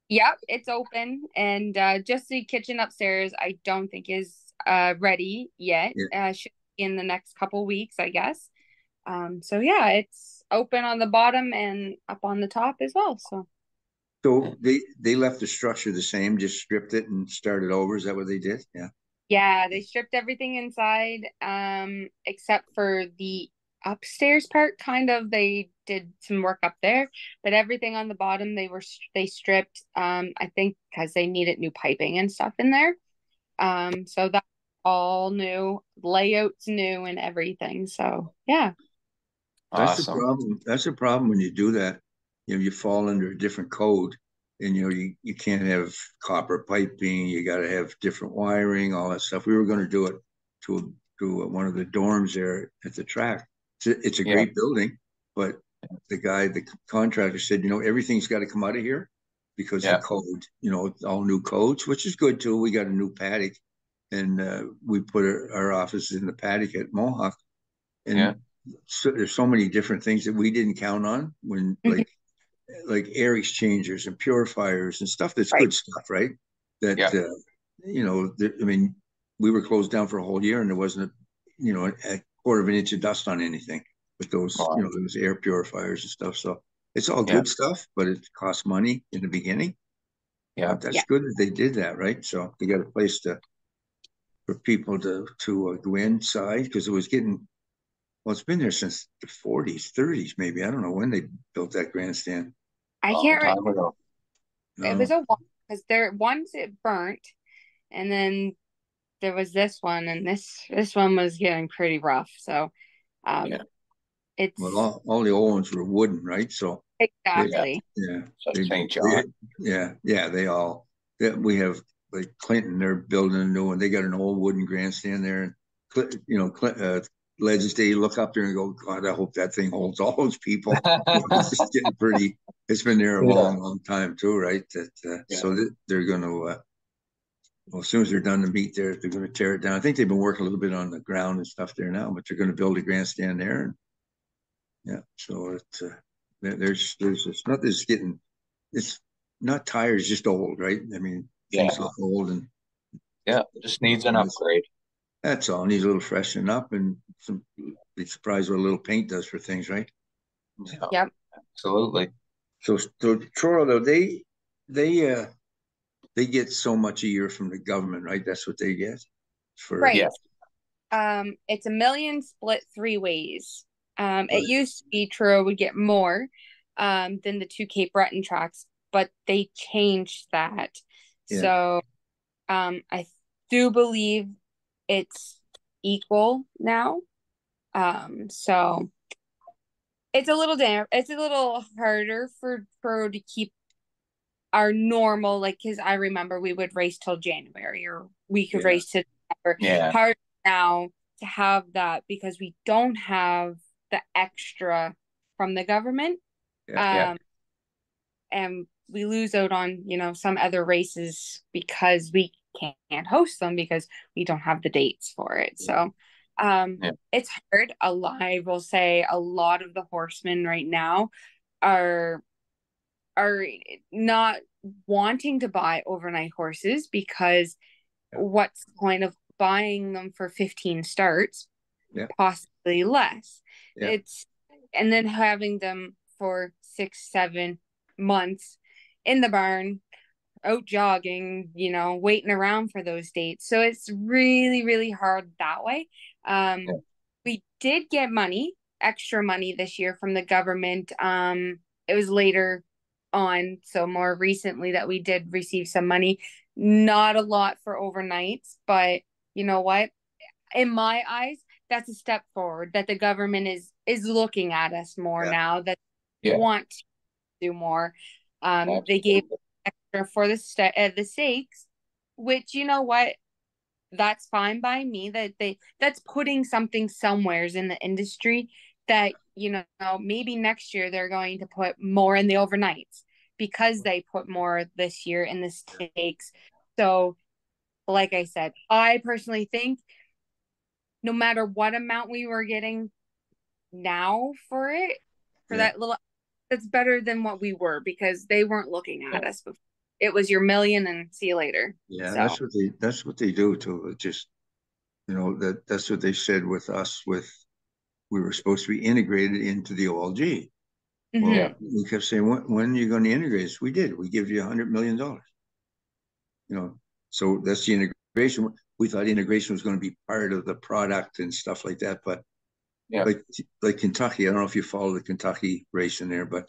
Yep, it's open, and just the kitchen upstairs I don't think is ready yet. Yeah. Should be in the next couple weeks, I guess. So yeah, it's open on the bottom and up on the top as well. So So they left the structure the same, just stripped it and started over. Is that what they did? Yeah. yeah, they stripped everything inside, except for the upstairs part. Kind of, they did some work up there, but everything on the bottom they stripped. I think because they needed new piping and stuff in there. So that's all new, layouts new and everything. So yeah. That's the Awesome. problem. That's the problem when you do that. You fall under a different code, and you can't have copper piping. You got to have different wiring, all that stuff. We were going to do it to one of the dorms there at the track. It's a Yeah. great building, but the contractor said, everything's got to come out of here because the Yeah. code, all new codes, which is good too. We got a new paddock, and we put our office in the paddock at Mohawk, and Yeah. so there's so many different things that we didn't count on when Mhm. like air exchangers and purifiers and stuff that's Right. good stuff, right? That Yeah. I mean, we were closed down for a whole year and there wasn't a quarter of an inch of dust on anything with those Wow. those air purifiers and stuff. So it's all Yeah. good stuff, but it costs money in the beginning. Yeah. But that's Yeah. good that they did that, right? So they got a place for people to go inside because it was getting. Well, it's been there since the 40s, 30s, maybe. I don't know when they built that grandstand. I Long can't time ago. It was No, a while because there once it burnt, and then there was this one, and this one was getting pretty rough. So, Yeah. um, well, it's all the old ones were wooden, right? So they, Yeah. exactly yeah, So they, St. they, John. yeah, we have like Clinton, they're building a new one. They got an old wooden grandstand there, and Legends Day, you look up there and go, God, I hope that thing holds all those people. It's just getting pretty. It's been there a Yeah. long, long time too, right? Yeah. So they're going to. Well, as soon as they're done to meet there, they're going to tear it down. I think they've been working a little bit on the ground and stuff there now, but they're going to build a grandstand there. And yeah, so it's not this getting, it's not tired, it's just old, right? I mean, Yeah. things look old and Yeah. Just needs an upgrade. that's all. Needs a little freshening up and be surprised what a little paint does for things, right? Yeah. yep. Absolutely. So Truro though, they get so much a year from the government, right? That's what they get for. Right. Yeah. It's a million split three ways. It Right. used to be Truro would get more than the two Cape Breton tracks, but they changed that. Yeah. So I do believe it's equal now. So it's a little harder for Truro to keep our normal, like, because I remember we would race till January or we could Yeah. race to December. Yeah. Hard now to have that because we don't have the extra from the government. Yeah. Yeah. And we lose out on, some other races because we can't host them because we don't have the dates for it. So Yeah. it's hard. I will say a lot of the horsemen right now are not wanting to buy overnight horses because what's the point of buying them for 15 starts, Yeah. possibly less? Yeah. It's and then having them for 6-7 months in the barn, out jogging, waiting around for those dates. So it's really, really hard that way. Yeah. We did get extra money this year from the government. It was later on, so more recently that we did receive some money. Not a lot for overnights, but you know what? In my eyes, that's a step forward, that the government is looking at us more Yeah. now, that Yeah. want to do more. They gave Absolutely. extra for the stakes, which, you know what, that's fine by me, that that's putting something somewheres in the industry, that, you know, maybe next year they're going to put more in the overnights because they put more this year in the stakes. So like I said, I personally think no matter what amount we were getting now for it, for Yeah. that little, that's better than what we were, because they weren't looking at Yeah. us before. It was your million and see you later. Yeah, So that's what they do too. It just, that's what they said with us. We were supposed to be integrated into the OLG. Yeah. Well, we kept saying, when are you going to integrate us? We did. We give you $100 million. So that's the integration. We thought integration was going to be part of the product and stuff like that. But Yeah. like Kentucky, I don't know if you follow the Kentucky race in there, but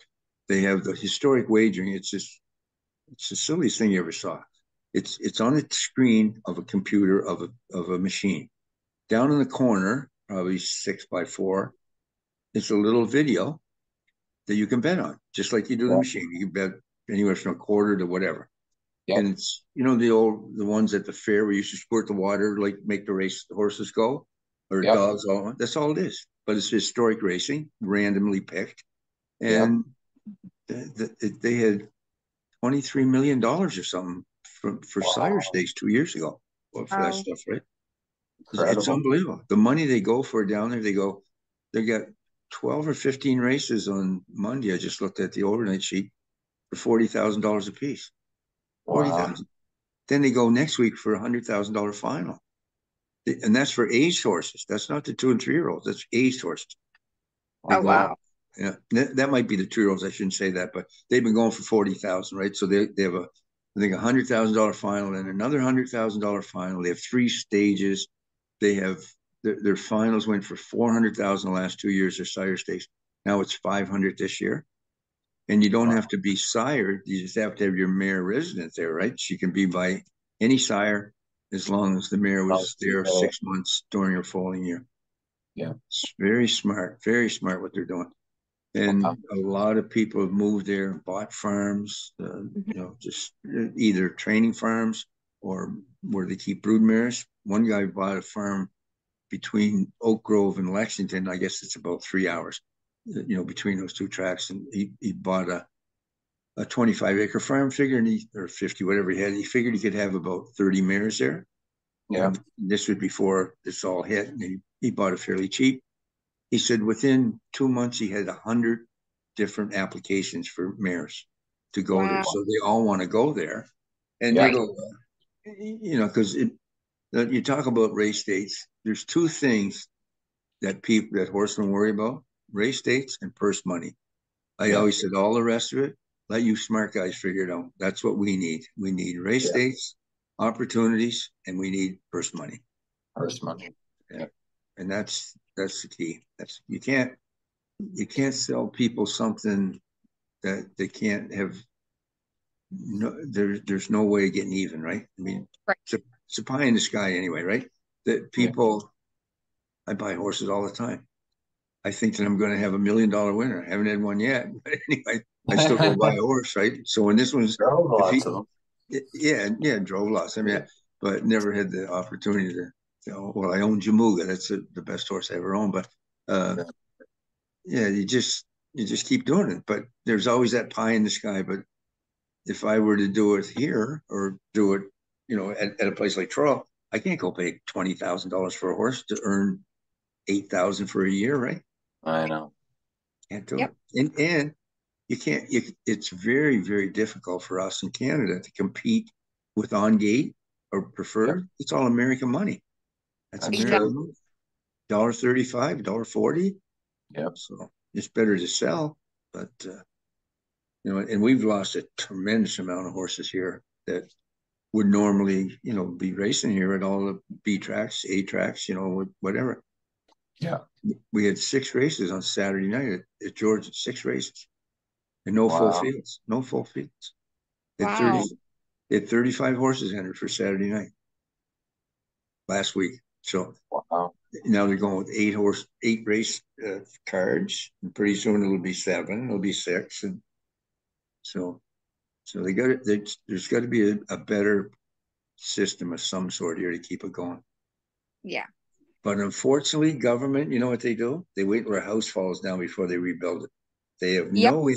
they have the historic wagering. It's the silliest thing you ever saw. It's on a screen of a computer of a machine. Down in the corner, probably 6x4, it's a little video that you can bet on, just like you do the Yeah. machine. You can bet anywhere from a quarter to whatever. Yeah. And it's, the ones at the fair where you used to squirt the water, like make the horses go, or Yeah. dogs, that's all it is. But it's historic racing, randomly picked. Yeah. And they had $23 million or something for Sire Stakes 2 years ago. Well, for that stuff, right? It's Incredible. unbelievable. The money they go for down there, they got 12 or 15 races on Monday. I just looked at the overnight sheet for $40,000 a piece. Wow. 40,000. Then they go next week for $100,000 final. And that's for aged horses. That's not the 2 and 3-year-olds. That's aged horses. They oh go, wow. yeah, that might be the 2-year-olds. I shouldn't say that, but they've been going for 40,000, right? So they have I think $100,000 final and another $100,000 final. They have 3 stages. They have their finals went for 400,000 the last 2 years. Their sire stakes. Now it's 500 this year, and you don't have to be sired. You just have to have your mare resident there, right? She can be by any sire as long as the mare was there 6 months during her foaling year. Yeah. It's very smart what they're doing. And a lot of people have moved there and bought farms, just either training farms or where they keep brood mares. One guy bought a farm between Oak Grove and Lexington. I guess it's about 3 hours, between those two tracks. And he bought a 25-acre farm, or 50, whatever he had. He figured he could have about 30 mares there. Yeah. And this was before this all hit. And he bought it fairly cheap. He said within 2 months, he had 100 different applications for mares to go there. So they all want to go there. And they go, because you talk about race dates, there's 2 things that horsemen worry about: race dates and purse money. I always said all the rest of it, let you smart guys figure it out. That's what we need. We need race dates, opportunities, and we need purse money. Purse money. Yeah. And that's the key. You can't sell people something that they can't have. No, there's no way of getting even, right? I mean, Right. It's a pie in the sky anyway, right? That people, I buy horses all the time. I think that I'm going to have $1 million winner. I haven't had one yet, but anyway, I still go buy a horse, right? So when this one's, Drove lots of them. drove lots. I mean, but never had the opportunity to. Well, I own Jamuga. That's the best horse I ever owned. But you just keep doing it. But there's always that pie in the sky. But if I were to do it here or do it, at a place like Truro, I can't go pay $20,000 for a horse to earn $8,000 for a year, right? I know. Can't do it. And you can't. It's very, very difficult for us in Canada to compete with On Gate or Preferred. It's all American money. That's American money. $1.35, $1.40. Yep. So it's better to sell, but and we've lost a tremendous amount of horses here that would normally, be racing here at all the B tracks, A tracks, whatever. Yeah. We had 6 races on Saturday night at Georgia, 6 races, and no full fields, no full fields. Wow. They had 35 horses entered for Saturday night last week. So now they're going with 8 race cards. And pretty soon it'll be 7. It'll be 6, and so they got it. There's got to be a better system of some sort here to keep it going. Yeah. But unfortunately, government, you know what they do? They wait till a house falls down before they rebuild it. They have no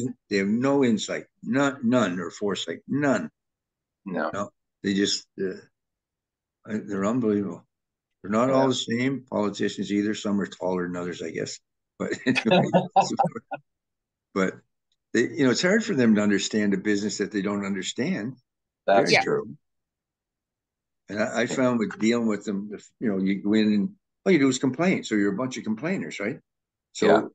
insight, none or foresight, none. No. They just they're unbelievable. They're not all the same politicians either. Some are taller than others, I guess. But anyway, but they, it's hard for them to understand a business that they don't understand. That's true. And I found with dealing with them, if, you go in and all you do is complain. So you're a bunch of complainers, right? So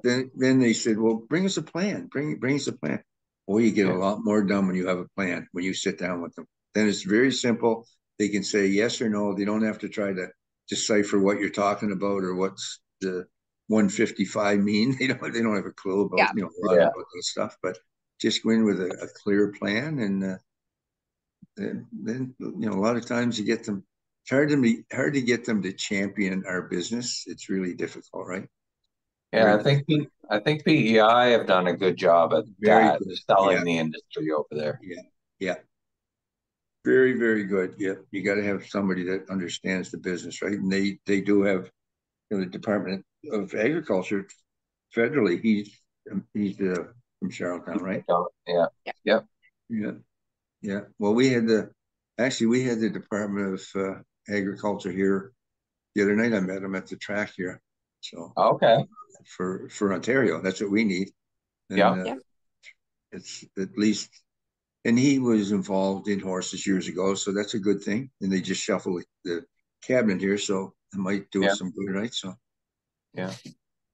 then they said, well, bring us a plan. Bring us a plan. Well, you get a lot more done when you have a plan, when you sit down with them. Then it's very simple. They can say yes or no. They don't have to try to decipher what you're talking about or what's the 155 mean. They don't have a clue about, a lot about that stuff, but just go in with a clear plan. And then a lot of times you get them, it's hard to get them to champion our business. It's really difficult, right? Yeah, I think PEI have done a good job at that, selling the industry over there. Yeah. Very, very good. Yeah, you got to have somebody that understands the business, right? And they do have, the Department of Agriculture federally. He's from Charlottetown, right? Yeah. Yep. Yeah. Well, we had the Department of Agriculture here the other night. I met him at the track here. So for Ontario, that's what we need. And, it's at least. And he was involved in horses years ago, so that's a good thing. And they just shuffled the cabinet here, so it might do us some good, right? So, But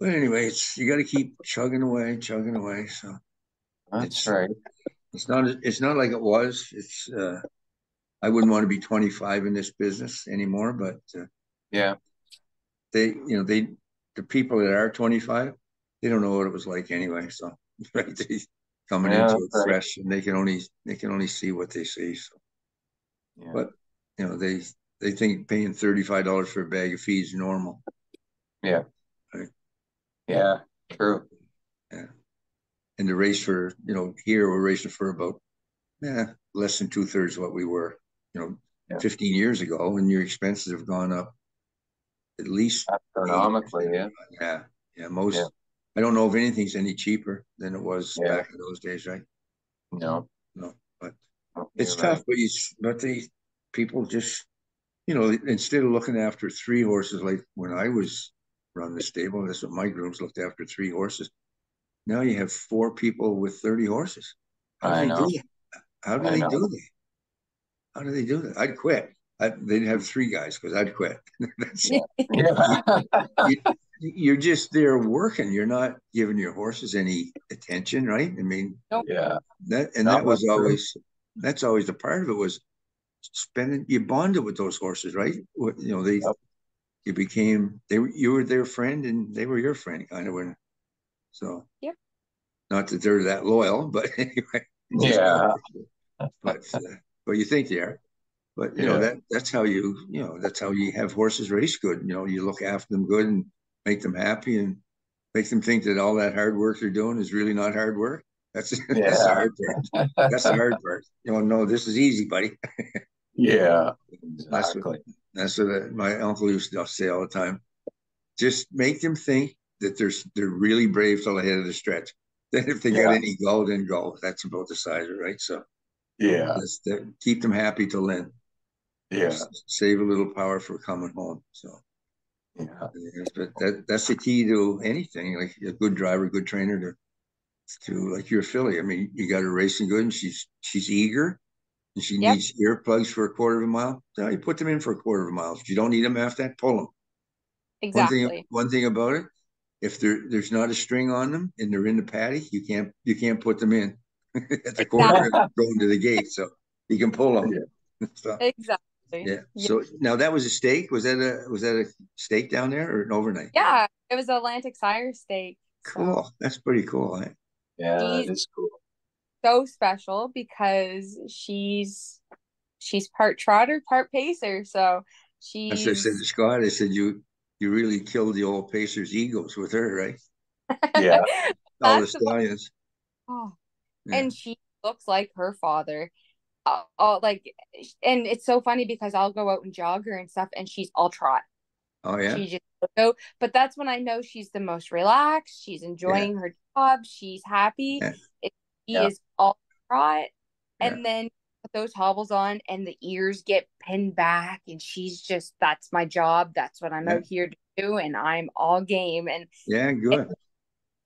anyway, you got to keep chugging away. So that's right. It's not like it was. It's I wouldn't want to be 25 in this business anymore, but the people that are 25, they don't know what it was like anyway. So right. Coming into it fresh, and they can only see what they see. So, but they think paying $35 for a bag of feed is normal. Yeah. Right? Yeah. True. Yeah. And the race for here we're racing for about less than 2/3 what we were 15 years ago, and your expenses have gone up at least astronomically. Yeah. Most. I don't know if anything's any cheaper than it was back in those days, right? No, but it's tough. But people just, instead of looking after 3 horses, like when I was running the stable, that's what my grooms looked after, 3 horses. Now you have 4 people with 30 horses. How do they do that? How do they do that? I'd quit. They'd have 3 guys because I'd quit. You're just there working. You're not giving your horses any attention, right? I mean, that's always the part of it was spending. You bonded with those horses, right? You became you were their friend and they were your friend, kind of. So not that they're that loyal, but anyway, but you think they are. But that's how that's how you have horses race good. You look after them good and make them happy and make them think that all that hard work they're doing is really not hard work. That's the hard part. That's the hard part. No, this is easy, buddy. Exactly. That's what my uncle used to say all the time. Just make them think that they're really brave till the head of the stretch. Then if they got any go, then go. That's about the size of it, right? So keep them happy till then. Save a little power for coming home. So but that's the key to anything. Like a good driver, good trainer to like your filly. I mean, you got her racing good, and she's eager, and she needs earplugs for a quarter of a mile. So you put them in for a quarter of a mile. If you don't need them after that, pull them. Exactly. One thing about it, if there's not a string on them and they're in the paddock, you can't put them in at the quarter going to the gate. So you can pull them. So, exactly. Yeah. So now that was a stake. Was that a stake down there or an overnight? Yeah, it was Atlantic Sire stake. Cool. So. That's pretty cool. Eh? Yeah, that is cool. So special because she's part trotter, part pacer. So I said to Scott, I said you really killed the old Pacers' egos with her, right? Yeah. All the That's the stallions. oh, Yeah. and she looks like her father. Like, and it's so funny because I'll go out and jog her and stuff, and she's all trot. Oh yeah. She just go, but that's when I know she's the most relaxed. She's Yeah. enjoying her job. She's happy. Yeah. She Yeah. is all trot, Yeah. and then put those hobbles on, and the ears get pinned back, and she's just that's my job. That's what I'm Yeah. out here to do, and I'm all game. Yeah. Good.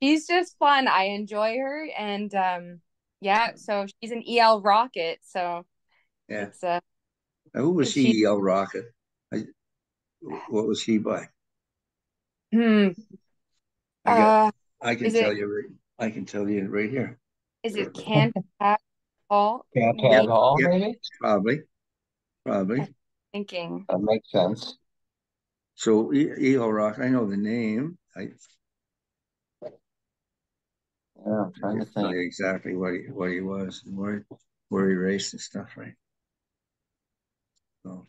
She's just fun. I enjoy her, and yeah. So she's an EL Rocket. So Yeah. it's Who was she. he? El Rocket. What was he by? Hmm. I got. Uh, I can is tell it you. I can tell you right here. Cantab Hall? Cantab Hall, Yeah. maybe? Probably. Probably. Thinking. That makes sense. So El Rocket. I know the name. Yeah, I'm trying to tell think. you exactly what he was and where he raced and stuff, right? So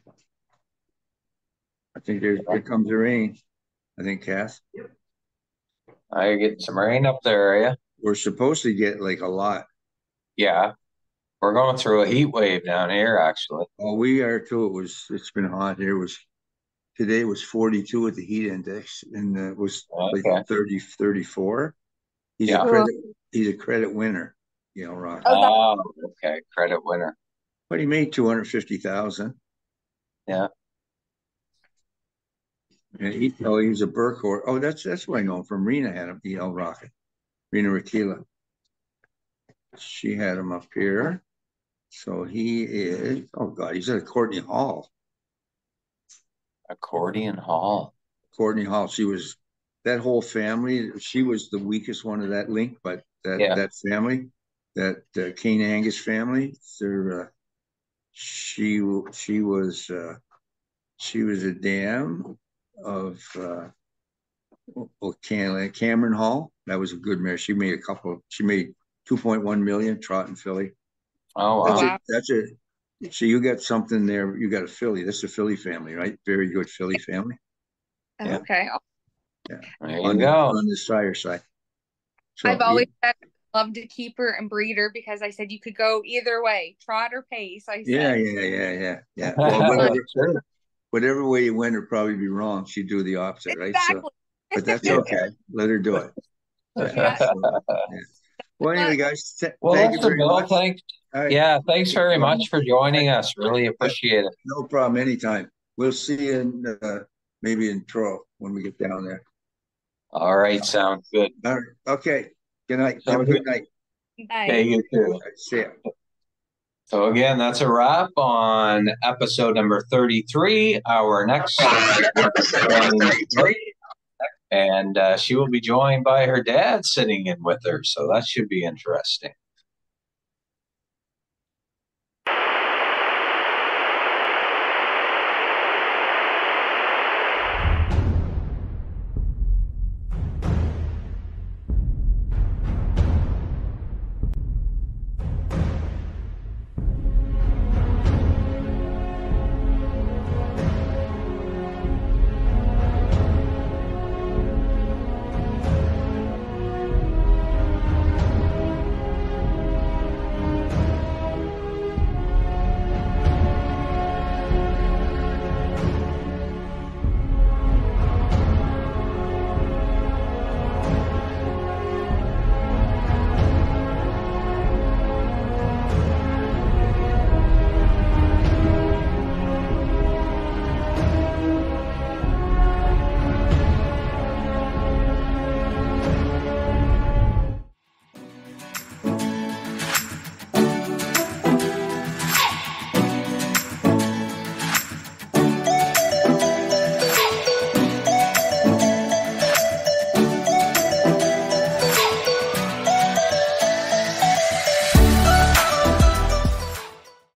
I think here comes the rain. I think, Cass. Now you're getting some rain up there, are you? We're supposed to get like a lot. Yeah. We're going through a heat wave down here, actually. Oh, we are too. It's been hot here. Today was 42 at the heat index, and it was like Okay. 34. He's Yeah. a credit winner, Rock. Oh, Okay. Credit winner. But he made 250,000. Yeah. And he was a Burkhardt. Oh, that's what I know him from. Rena had him, El Rocket. Rena Rakila. She had him up here. So he is, oh God, he's at Courtney Hall. Accordion Hall. Courtney Hall. That whole family, she was the weakest one of that link, but that family, that Kane Angus family, she was a dam of Cameron Hall. That was a good mare. She made 2.1 million trotting filly. Oh, wow. That's it. So you got something there. You got a filly. That's a filly family, right? Very good filly family. Yeah. Okay. Yeah. There you go. On the sire side. So I've always said I'd love to keep her and breed her because I said you could go either way, trot or pace. I said. Yeah. Well, whatever way you went, it'd probably be wrong. She'd do the opposite, right? Exactly. So, but that's okay. Let her do it. Yeah. Well, anyway, guys, Well, thank you listen, very Bill, much. thanks. Right. Yeah, thanks very much for joining us. Really appreciate it. No problem. Anytime. We'll see you in maybe in Tro when we get down there. All right, sounds good. All right. Okay. Good night. Have a good night. Bye. Okay, you too. See ya. So again, that's a wrap on episode number 33. Our next and she will be joined by her dad sitting in with her. So that should be interesting.